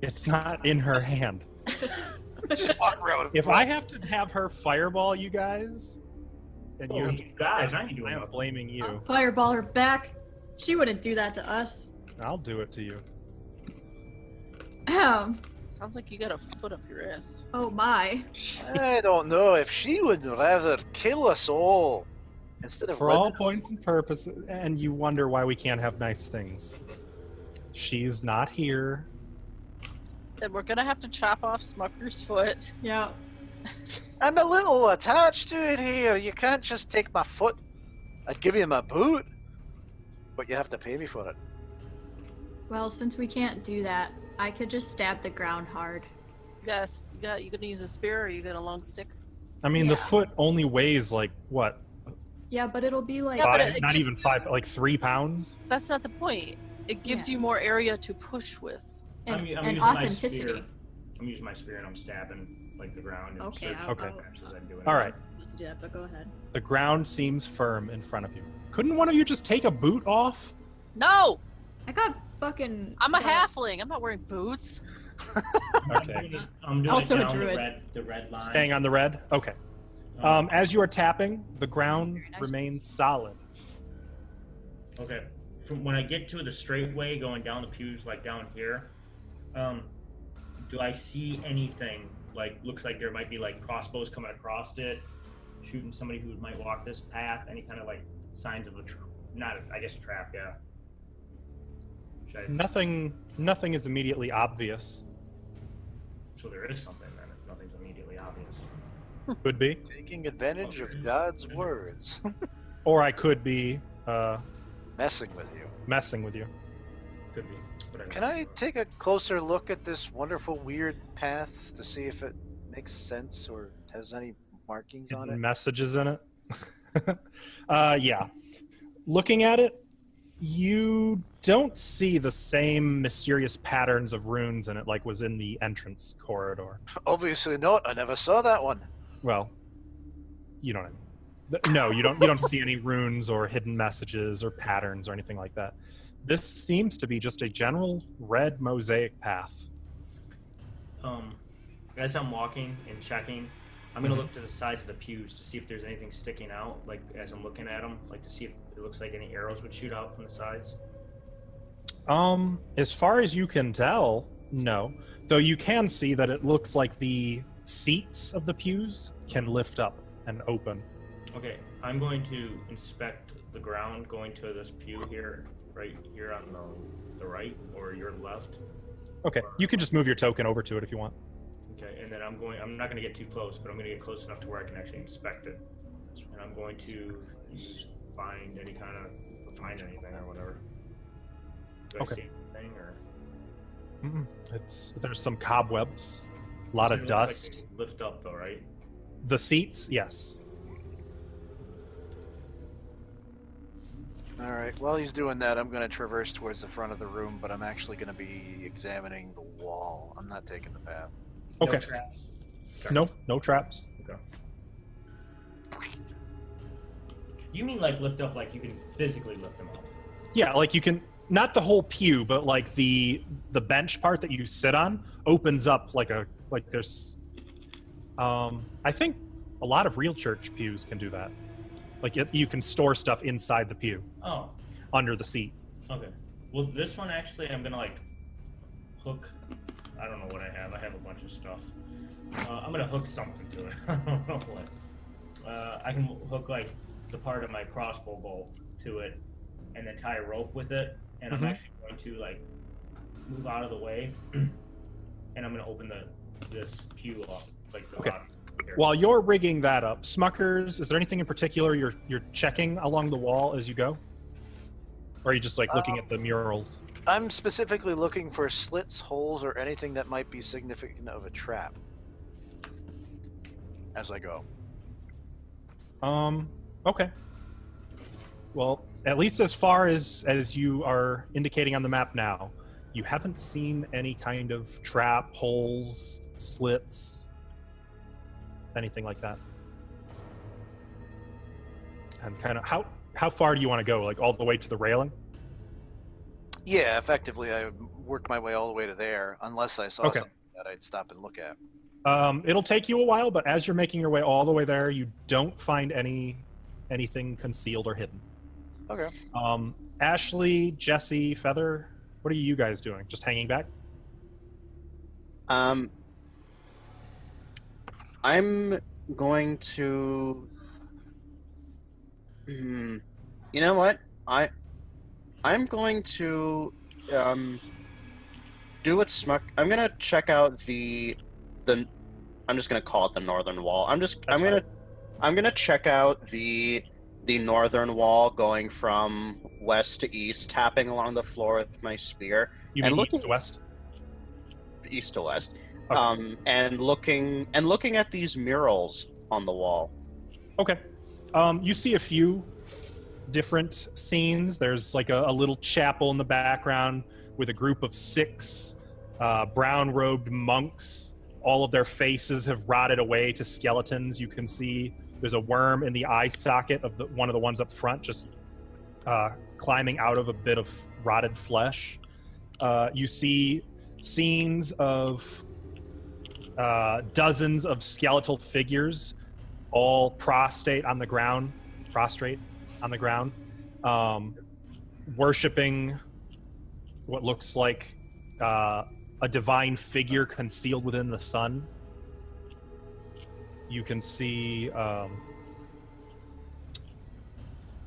It's not in her hand. Just walk around. with If foot. I have to have her fireball you guys, and Oh, you you guys, I ain't doing I am nothing. blaming you. Fireball her back. She wouldn't do that to us. I'll do it to you. Sounds like you got a foot up your ass. Oh my. I don't know if she would rather kill us all instead of For all letting- points and purposes, and you wonder why we can't have nice things. She's not here. Then we're gonna have to chop off Smucker's foot. Yeah. I'm a little attached to it here. You can't just take my foot. I'd give you my boot, but you have to pay me for it. Well, since we can't do that, I could just stab the ground hard. Yes, you gonna use a spear or you got a long stick? I mean, the Yeah. foot only weighs like what? Yeah, but it'll be like... Yeah, but Five, it not gives even you- 5, like 3 pounds. That's not the point. It gives you more area to push with. And, I'm and using my authenticity. spear. I'm using my spear and I'm stabbing like the ground and Okay, searching I'll- for Okay. traps as I'm doing All it. right. Not to do that, but go ahead. The ground seems firm in front of you. Couldn't one of you just take a boot off? No! I got fucking... I'm a halfling. I'm not wearing boots. Okay. I'm doing Also it a down druid. the red line. Staying on the red? Okay. As you are tapping, the ground Very nice. remains solid. Okay. From when I get to the straight way going down the pews, like down here, do I see anything? Like, looks like there might be like crossbows coming across it, shooting somebody who might walk this path. Any kind of like signs of I guess a trap, yeah. Should I, Nothing is immediately obvious. so there is something then. If nothing's immediately obvious. Could be. Taking advantage of God's words. Or I could be Messing with you. messing with you. Could be. Whatever. Can I take a closer look at this wonderful weird path to see if it makes sense or has any markings on it? Messages in it. Yeah. Looking at it, you don't see the same mysterious patterns of runes in it like was in the entrance corridor. Obviously not. I never saw that one. Well, you know what I mean. No, you don't see any runes or hidden messages or patterns or anything like that. This seems to be just a general red mosaic path. As I'm walking and checking, I'm gonna look to the sides of the pews to see if there's anything sticking out. Like as I'm looking at them, like to see if it looks like any arrows would shoot out from the sides. As far as you can tell, no. Though you can see that it looks like the seats of the pews can lift up and open. Okay, I'm going to inspect the ground going to this pew here, right here on the right or your left. Okay, you can just move your token over to it if you want. Okay, and then I'm not going to get too close, but I'm going to get close enough to where I can actually inspect it. And I'm going to find anything or whatever. Do I Okay. see anything or? There's some cobwebs, a lot So of it looks like dust. they lift up though, right? The seats, yes. All right. While he's doing that, I'm going to traverse towards the front of the room, but I'm actually going to be examining the wall. I'm not taking the path. Okay. No traps. No traps. Okay. You mean like lift up, like you can physically lift them up? Yeah, like you can, not the whole pew, but like the bench part that you sit on opens up like there's, I think a lot of real church pews can do that. Like you can store stuff inside the pew, Oh, under the seat. okay. Well, this one actually, I'm gonna like hook. I don't know what I have. I have a bunch of stuff. I'm gonna hook something to it. I don't know what. I can hook like the part of my crossbow bolt to it, and then tie a rope with it. And I'm actually going to like move out of the way, and I'm gonna open this pew up, like the bottom. Here. While you're rigging that up, Smuckers, is there anything in particular you're checking along the wall as you go? Or are you just like looking at the murals? I'm specifically looking for slits, holes, or anything that might be significant of a trap as I go. Okay. Well, at least as far as you are indicating on the map now, you haven't seen any kind of trap, holes, slits, anything like that. And kind of how far do you want to go? Like all the way to the railing? Yeah, effectively, I worked my way all the way to there, unless I saw something that I'd stop and look at. It'll take you a while, but as you're making your way all the way there, you don't find anything concealed or hidden. Okay. Ashley, Jesse, Feather, what are you guys doing? Just hanging back? I'm going to. You know what? I'm going to do what Smuck. I'm gonna check out the. I'm just gonna call it the northern wall. I'm gonna check out the northern wall going from west to east, tapping along the floor with my spear. You mean east to west? East to west. Okay. And looking at these murals on the wall. Okay. You see a few different scenes. There's like a little chapel in the background with a group of 6 brown-robed monks. All of their faces have rotted away to skeletons. You can see there's a worm in the eye socket of one of the ones up front, just climbing out of a bit of rotted flesh. You see scenes of dozens of skeletal figures, all prostrate on the ground, worshiping what looks like a divine figure concealed within the sun. You can see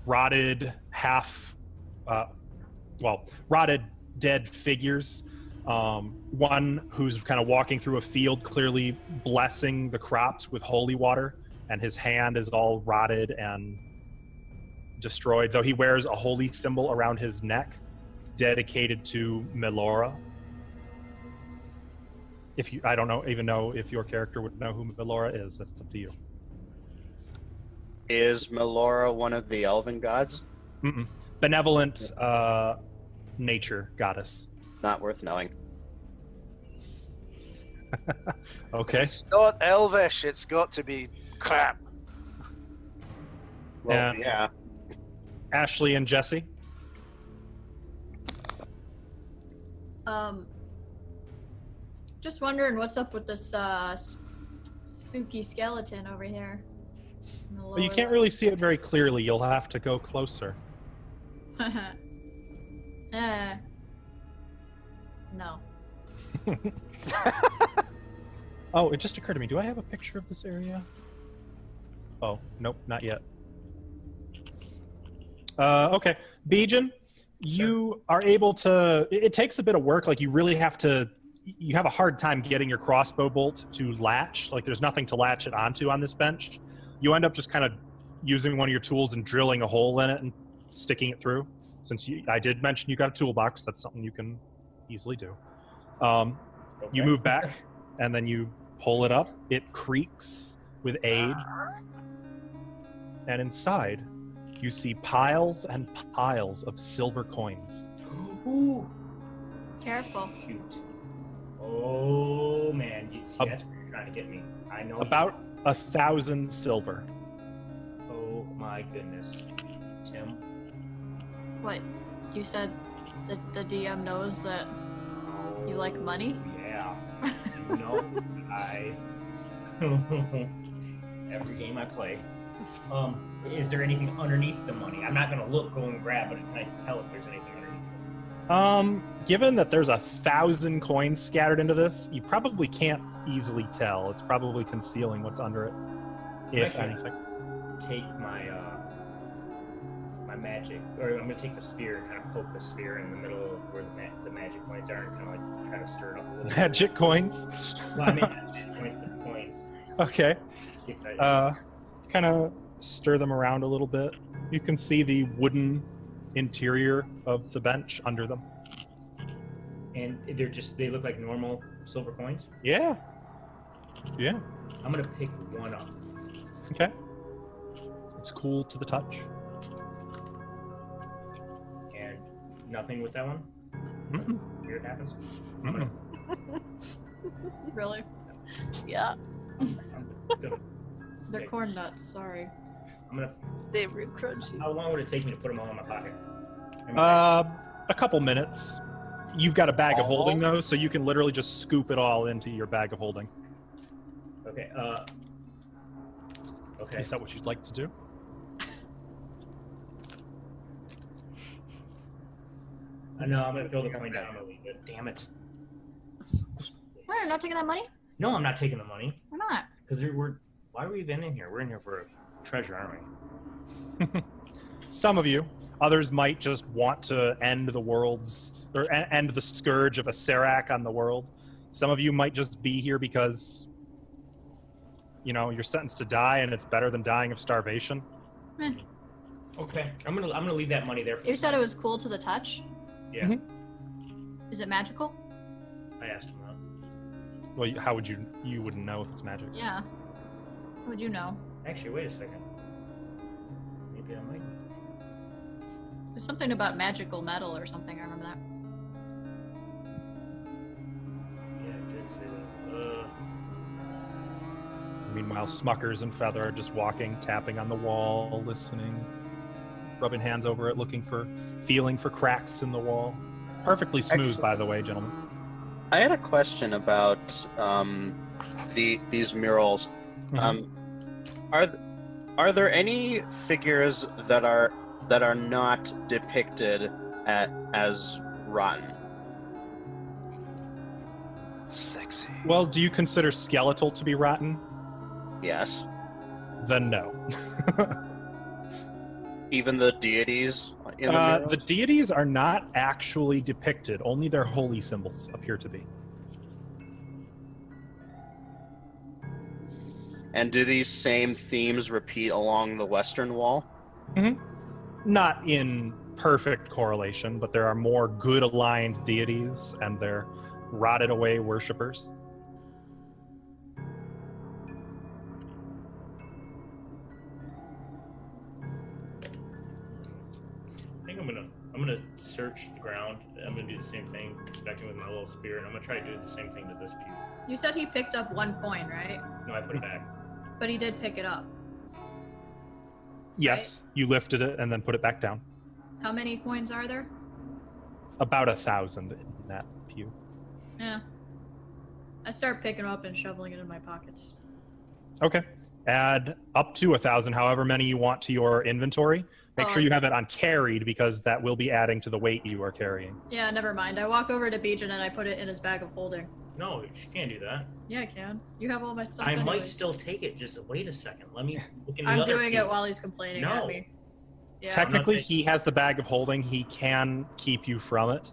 rotted dead figures. One who's kind of walking through a field, clearly blessing the crops with holy water, and his hand is all rotted and destroyed, though he wears a holy symbol around his neck dedicated to Melora. I don't even know if your character would know who Melora is. That's up to you. Is Melora one of the elven gods? Mm-mm. Benevolent nature goddess. Not worth knowing. Okay. It's not elvish. It's got to be crap. Well, yeah. Ashley and Jesse? Just wondering what's up with this spooky skeleton over here. Well, you can't really see it very clearly. You'll have to go closer. No. Oh, it just occurred to me. Do I have a picture of this area? Oh, nope, not yet. Okay. Bijan, you are able to... It takes a bit of work. Like, you really have to... You have a hard time getting your crossbow bolt to latch. Like, there's nothing to latch it onto on this bench. You end up just kind of using one of your tools and drilling a hole in it and sticking it through. Since I did mention you got a toolbox, that's something you can easily do. You move back, and then you pull it up. It creaks with age. And inside, you see piles and piles of silver coins. Ooh, Careful. shoot. Oh man, see, that's where you're trying to get me. I know. About 1,000 silver. Oh my goodness, Tim. What? You said that the DM knows that you like money? Yeah. You know, every game I play. Is there anything underneath the money? I'm not gonna go and grab it. Can I tell if there's anything underneath? Given that there's 1,000 coins scattered into this, you probably can't easily tell. It's probably concealing what's under it, if Actually, anything. Take my my magic, or I'm gonna take the spear and kind of poke the spear in the middle of where the magic coins are, and kind of like try to stir it up a little. Magic coins. Well, I mean, the coins. Okay. See if I, Kind of stir them around a little bit. You can see the wooden interior of the bench under them. and they look like normal silver coins. Yeah. Yeah. I'm gonna pick one up. Okay. It's cool to the touch. And nothing with that one. Mm-mm. Weird happens. I'm gonna, Really? Yeah, I'm gonna, They're Okay. corn nuts, sorry. I'm gonna. they were crunchy. How long would it take me to put them all in my pocket? A couple minutes. You've got a bag of holding though, so you can literally just scoop it all into your bag of holding. Okay. Okay. Is that what you'd like to do? No, I'm gonna throw the coin down a little bit. Damn it. Why, you're not taking that money? No, I'm not taking the money. Why not? Because why are we even in here? We're in here for treasure, aren't we? Some of you. Others might just want to end the world's or end the scourge of a Serac on the world. Some of you might just be here because you're sentenced to die, and it's better than dying of starvation. Okay. I'm gonna leave that money there. For You said it was cool to the touch? Yeah. Mhm. Is it magical? I asked him that. Well, how would you wouldn't know if it's magic? Yeah. How would you know? Actually, wait a second. Maybe I might. There's something about magical metal or something, I remember that. Yeah, I did say that. Meanwhile, Smuckers and Feather are just walking, tapping on the wall, listening, rubbing hands over it, feeling for cracks in the wall. Perfectly smooth, Actually- by the way, gentlemen. I had a question about these murals. Are there any figures that are not depicted as rotten? Sexy. Well, do you consider skeletal to be rotten? Yes. Then no. Even the deities in the murals? The deities are not actually depicted. Only their holy symbols appear to be. And do these same themes repeat along the western wall? Not in perfect correlation, but there are more good aligned deities and their rotted away worshippers. I think I'm gonna search the ground. I'm gonna do the same thing, inspecting with my little spear, and I'm gonna try to do the same thing to this pew. You said he picked up one coin, right? No, I put it back. But he did pick it up. Yes, you lifted it and then put it back down. How many coins are there? About 1,000 in that pew. Yeah. I start picking up and shoveling it in my pockets. Okay. Add up to 1,000, however many you want to your inventory. Make sure you have it on carried, because that will be adding to the weight you are carrying. Yeah, never mind. I walk over to Bijan and I put it in his bag of holding. No, you can't do that. Yeah, I can. You have all my stuff I anyway. might still take it. Just wait a second. Let me look in the I'm other doing pew. it while he's complaining No. at me. Yeah. Technically, I'm not he has the bag of holding. He can keep you from it,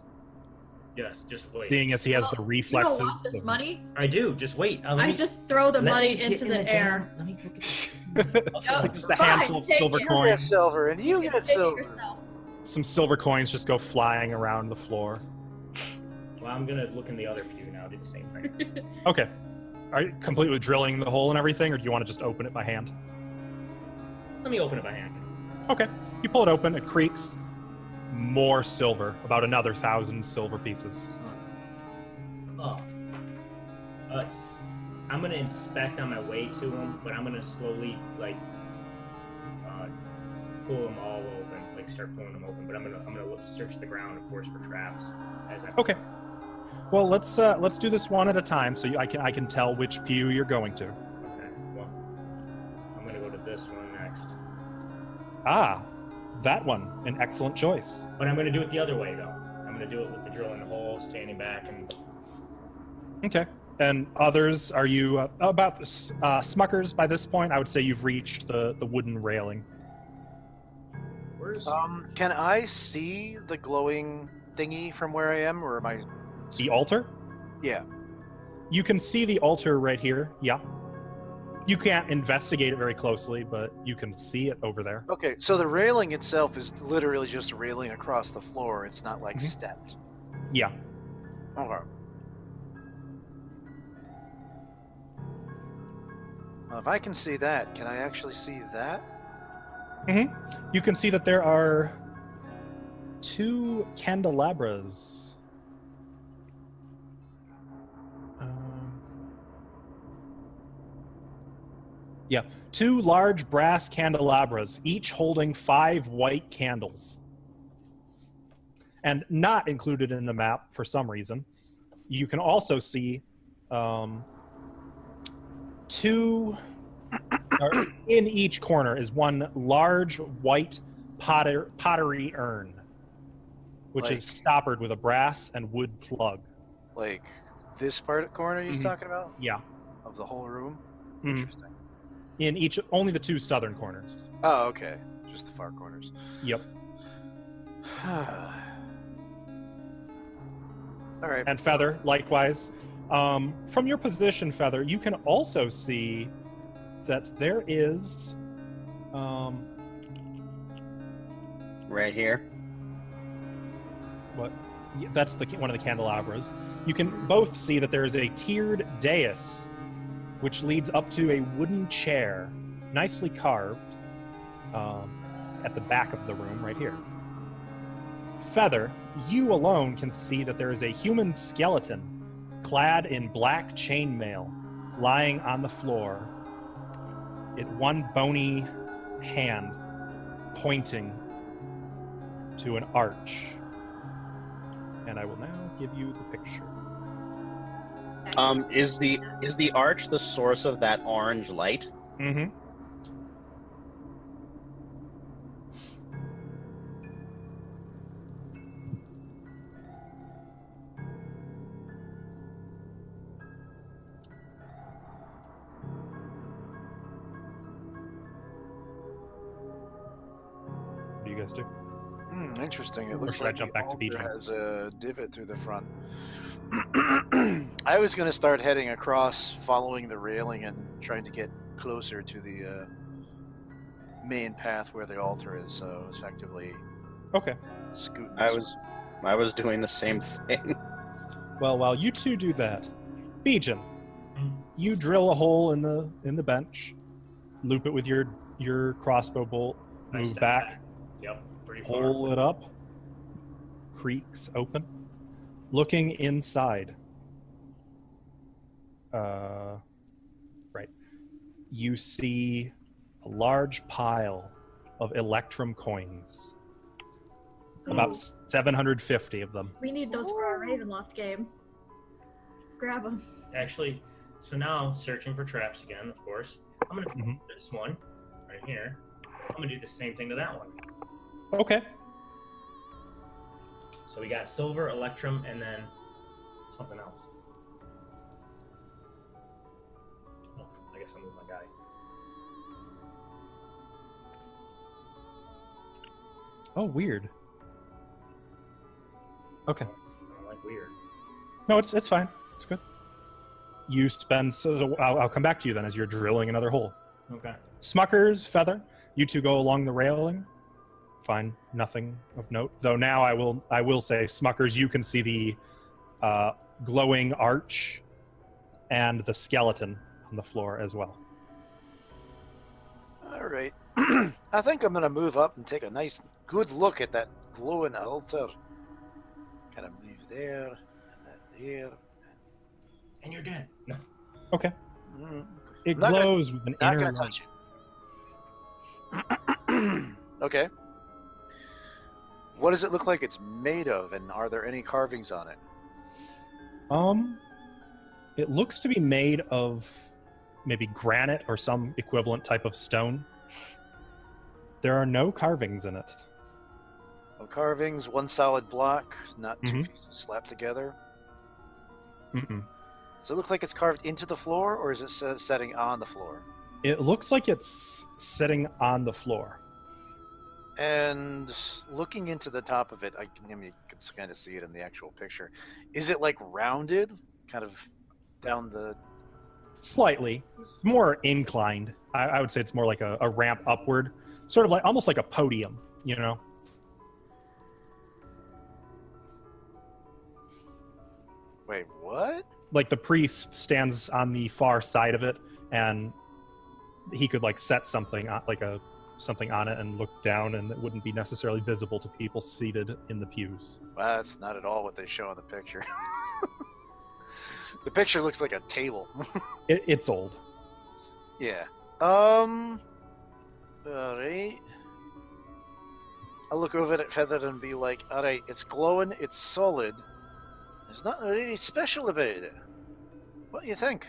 Yes, just wait. seeing as he has the You reflexes. don't want this of- money? I do. Just wait. I just throw the let money me get into in the air. Let me look at Oh, Just a fine, handful of take silver it. You get coins. silver, and you You get take it silver. yourself. Some silver coins just go flying around the floor. Well, I'm gonna look in the other pew now. Do the same thing. Okay. Are you completely drilling the hole and everything, or do you want to just open it by hand? Let me open it by hand. Okay. You pull it open. It creaks. More silver. About another 1,000 silver pieces. Oh. I'm gonna inspect on my way to them, but I'm gonna slowly pull them all open, like start pulling them open. But I'm gonna search the ground, of course, for traps. Okay. Well, let's do this one at a time, so I can tell which pew you're going to. Okay. Well, I'm gonna go to this one next. Ah, that one, an excellent choice. But I'm gonna do it the other way though. I'm gonna do it with the drill in the hole, standing back, and. Okay. And others, are you about Smuckers by this point? I would say you've reached the wooden railing. Where's Can I see the glowing thingy from where I am, or am I? The altar? Yeah. You can see the altar right here. Yeah. You can't investigate it very closely, but you can see it over there. Okay, so the railing itself is literally just a railing across the floor. It's not like stepped. Yeah. Okay. Well, if I can see that, can I actually see that? You can see that there are 2 candelabras. Yeah, 2 large brass candelabras, each holding 5 white candles. And not included in the map for some reason, you can also see 2... in each corner is one large white pottery urn, which is stoppered with a brass and wood plug. Like this corner you're talking about? Yeah. Of the whole room? Mhm. Interesting. In each, only the 2 southern corners. Oh, okay. Just the far corners. Yep. All right. And Feather, likewise. From your position, Feather, you can also see that there is... Right here. What? Yeah, that's one of the candelabras. You can both see that there is a tiered dais, which leads up to a wooden chair, nicely carved, at the back of the room right here. Feather, you alone can see that there is a human skeleton clad in black chainmail lying on the floor, one bony hand pointing to an arch. And I will now give you the picture. Is the arch the source of that orange light? Mm-hmm. What do you guys do? Interesting. It Or looks should I like jump the back to altar Bijan? has a divot through the front. I was going to start heading across, following the railing and trying to get closer to the main path where the altar is. So effectively, Okay. scooting. I was doing the same thing. Well, while you two do that, Bijan, you drill a hole in the bench, loop it with your crossbow bolt, I move step back, Yep. Pretty far. pull it up, creaks open, looking inside. Right. You see a large pile of Electrum coins. About 750 of them. We need those for our Ravenloft game. Grab them. Actually, so now searching for traps again, of course. I'm gonna Mhm. this one right here. I'm gonna do the same thing to that one. Okay. So we got silver, electrum, and then something else. Oh, I guess I'll move my guy. Oh, weird. Okay. I don't like weird. No, it's fine. It's good. You spend... So I'll come back to you then as you're drilling another hole. Okay. Smuckers, Feather, you two go along the railing. Find nothing of note. Though now I will say, Smuckers, you can see the glowing arch and the skeleton on the floor as well. All right. I think I'm gonna move up and take a nice, good look at that glowing altar. Kind of move there, and then there. And you're dead. No. Okay. Mm, It I'm not gonna- glows with an Not inner gonna light. touch it. Okay. What does it look like it's made of, and are there any carvings on it? It looks to be made of maybe granite or some equivalent type of stone. There are no carvings in it. No carvings, one solid block, not two Mhm. pieces slapped together. Mm-mm. Does it look like it's carved into the floor, or is it setting on the floor? It looks like it's sitting on the floor. And looking into the top of it, I mean, you can kind of see it in the actual picture. Is it like rounded, kind of down the? Slightly more inclined. I would say it's more like a ramp upward, sort of like almost like a podium, you know? Wait, what? Like the priest stands on the far side of it, and he could like set something something on it and look down, and it wouldn't be necessarily visible to people seated in the pews. Well, that's not at all what they show in the picture. The picture looks like a table. It's old. Yeah. Alright. I'll look over at Feather and be like, alright, it's glowing, it's solid. There's nothing really special about it. What do you think?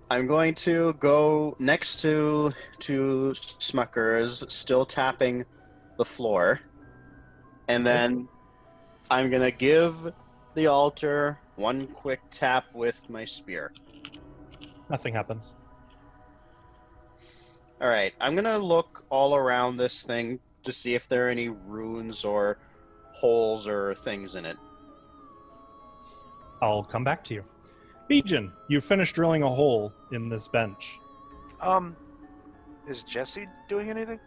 I'm going to go next to Smuckers, still tapping the floor, and then I'm gonna give the altar one quick tap with my spear. Nothing happens. All right, I'm gonna look all around this thing to see if there are any runes or holes or things in it. I'll come back to you. Bijan, you finished drilling a hole in this bench. Is Jesse doing anything?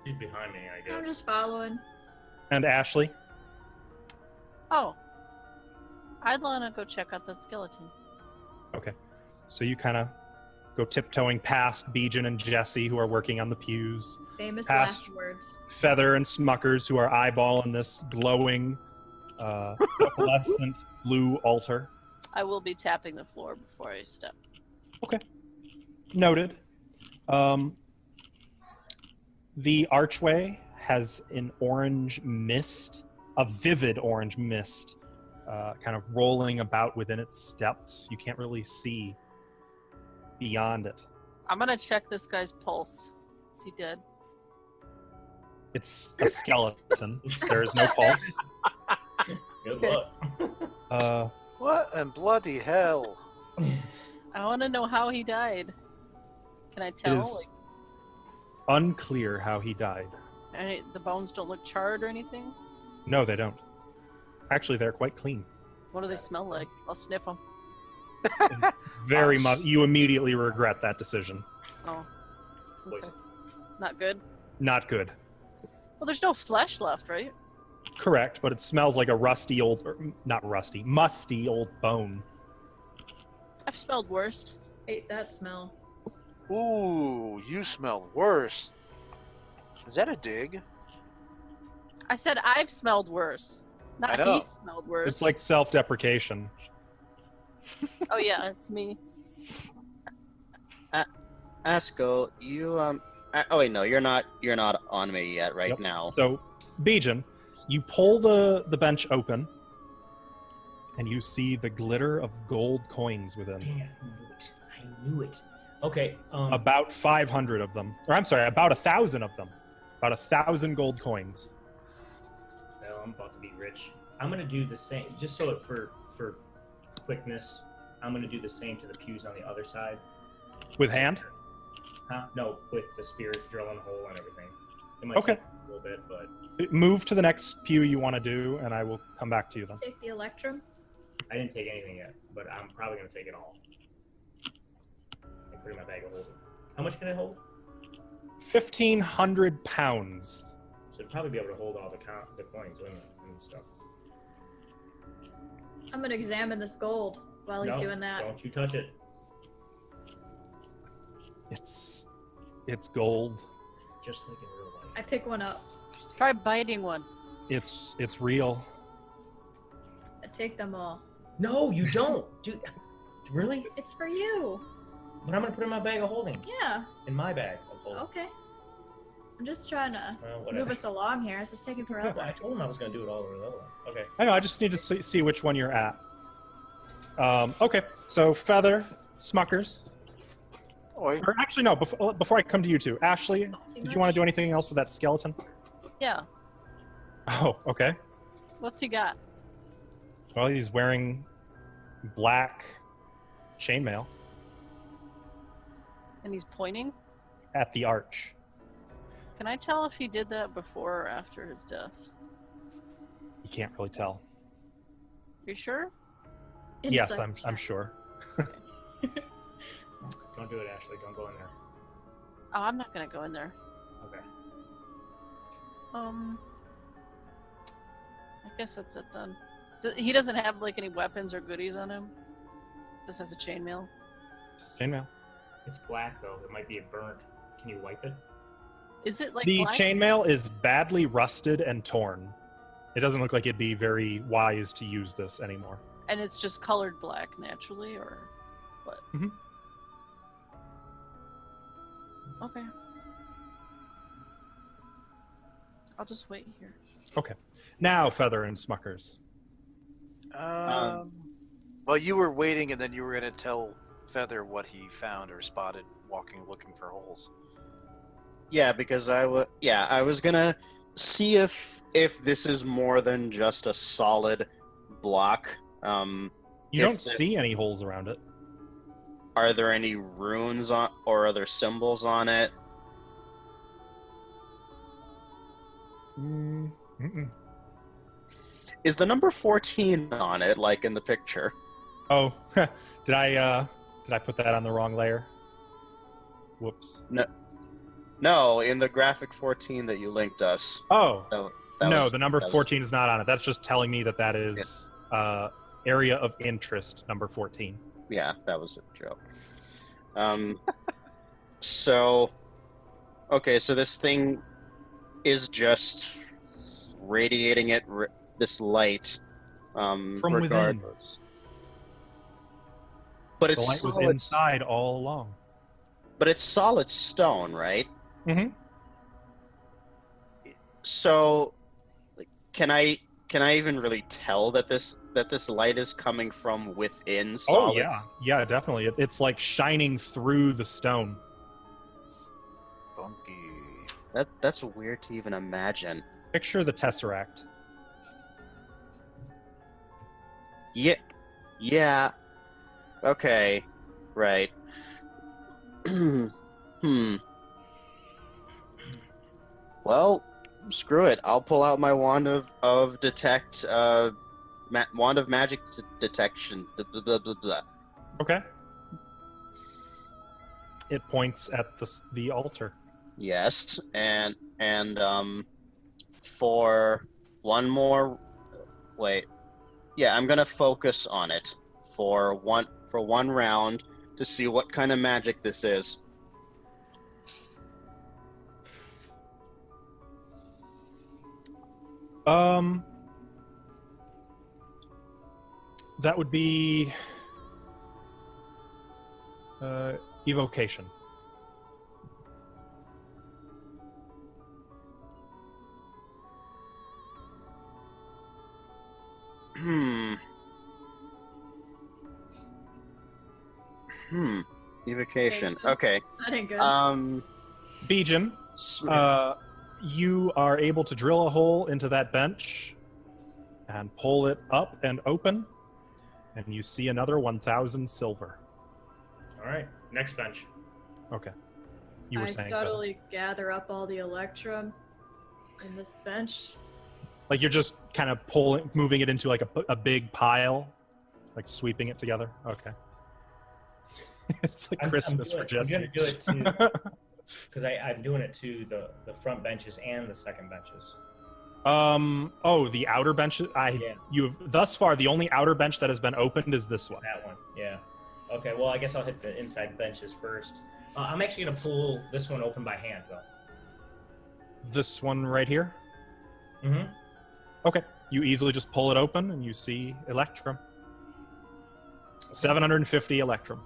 She's behind me, I guess. I'm just following. And Ashley? Oh. I'd want to go check out that skeleton. Okay. So you kind of go tiptoeing past Bijan and Jesse, who are working on the pews. Famous Past- last words. Feather and Smuckers, who are eyeballing this glowing, opalescent blue altar. I will be tapping the floor before I step. Noted. The archway has an orange mist, a vivid orange mist, kind of rolling about within its depths. You can't really see beyond it. I'm going to check this guy's pulse. Is he dead? It's a skeleton. There is no pulse. Good Okay. luck. What in bloody hell? I want to know how he died. Can I tell? It is unclear how he died. The bones don't look charred or anything? No, they don't. Actually, they're quite clean. What do they smell like? I'll sniff them. Very much. You immediately regret that decision. Oh. Okay. Poison. Not good? Not good. Well, there's no flesh left, right? Correct, but it smells like a rusty old, or not rusty, musty old bone. I've smelled worse. Hate that smell. Ooh, you smell worse. Is that a dig? I said I've smelled worse. Not I know. he smelled worse. It's like self-deprecation. Oh yeah, it's me. Asko, you oh wait, no, you're not on me yet right Yep. now. So, Bijan, you pull the bench open, and you see the glitter of gold coins within. Damn, I knew it. Okay, About 500 of them. Or I'm sorry, about 1,000 of them. About 1,000 gold coins. well, I'm about to be rich. I'm gonna do the same, just so it for quickness. I'm gonna do the same to the pews on the other side. With hand? Huh? No, with the spear drilling a hole and everything. It might Okay. take a little bit, but Move to the next pew you want to do, and I will come back to you then. Take the electrum. I didn't take anything yet. But I'm probably gonna take it all. And put it in my bag of holding. How much can it hold? 1,500 pounds. So it'd probably be able to hold all the coins and stuff. I'm gonna examine this gold. while he's No, doing that. Don't you touch it. It's gold. Just like in real life. I pick one up. Try biting one. It's real. I take them all. No, you don't. Dude, really? It's for you. But I'm gonna put it in my bag of holding. Yeah. In my bag of holding. Okay. I'm just trying to Well, whatever. move us along here. This is taking Yeah, forever. but I told him I was gonna do it all over the other one. Okay. I know. I just need to see which one you're at. Okay. So Feather, Smuckers. Oi. Or actually, no. Before I come to you two, Ashley, Too did much? you want to do anything else with that skeleton? Yeah. Oh, okay. What's he got? Well, he's wearing black chainmail And he's pointing? at the arch. Can I tell if he did that before or after his death? You can't really tell. You sure? Yes, Insight I'm check. sure. Don't do it, Ashley. Don't go in there. Oh, I'm not gonna go in there. Okay. I guess that's it then. He doesn't have like any weapons or goodies on him. Just has a chainmail. Chainmail. It's black though. It might be burnt. Can you wipe it? Is it like The black? chainmail is badly rusted and torn. It doesn't look like it'd be very wise to use this anymore. And it's just colored black naturally, or what? Mhm. Okay. I'll just wait here. Okay. Now, Feather and Smuckers. Well, you were waiting, and then you were going to tell Feather what he found or spotted walking, looking for holes. Yeah, because I was gonna see if this is more than just a solid block. You If don't the- see any holes around it. Are there any runes on or other symbols on it? Mm-mm. Is the number 14 on it, like in the picture? Oh, did I put that on the wrong layer? Whoops. No, in the graphic 14 that you linked us. Oh, That no, was- the number that was- 14 is not on it. That's just telling me that is area of interest, number 14. Yeah, that was a joke. So, okay, so this thing is just radiating this light From within. regardless. But The it's light was solid, inside all along. but it's solid stone, right? Mm-hmm. So, like, can I even really tell that this light is coming from within Oh, solids? yeah, definitely. It's like shining through the stone. Funky. That's weird to even imagine. Picture the Tesseract. Yeah. Okay. Right. Well, screw it. I'll pull out my wand of detect wand of magic detection. Blah, blah, blah, blah. Okay. It points at the altar. Yes, and for one more wait. Yeah, I'm gonna focus on it for one round to see what kind of magic this is. That would be evocation. Evocation. Okay. That ain't good. Bijan, you are able to drill a hole into that bench and pull it up and open, and you see another 1,000 silver. All right. Next bench. Okay. You were I saying subtly gather up all the electrum in this bench. like you're just kind of moving it into like a big pile, like sweeping it together. Okay. It's like Christmas for Jesse. I'm gonna do it too, because I'm doing it to the front benches and the second benches. Oh, the outer bench. Yeah. You've thus far the only outer bench that has been opened is this one. That one, yeah. Okay, well, I guess I'll hit the inside benches first. I'm actually going to pull this one open by hand, though. This one right here. Mm-hmm. Okay, you easily just pull it open and you see Electrum. 750 Electrum.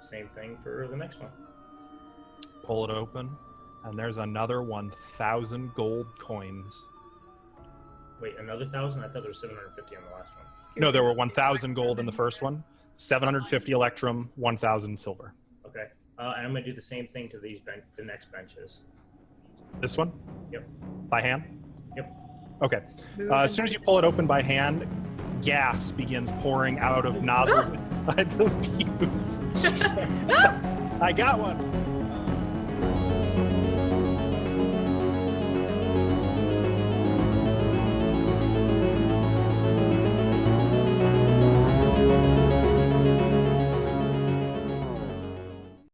Same thing for the next one. Pull it open, and there's another 1,000 gold coins. Wait, another 1,000? I thought there was 750 on the last one. No, there were 1,000 gold in the first one, 750 Electrum, 1,000 silver. Okay, and I'm going to do the same thing to these the next benches. This one? Yep. By hand? Yep. Okay. As soon as you pull it open by hand, gas begins pouring out of nozzles inside the pews. I got one.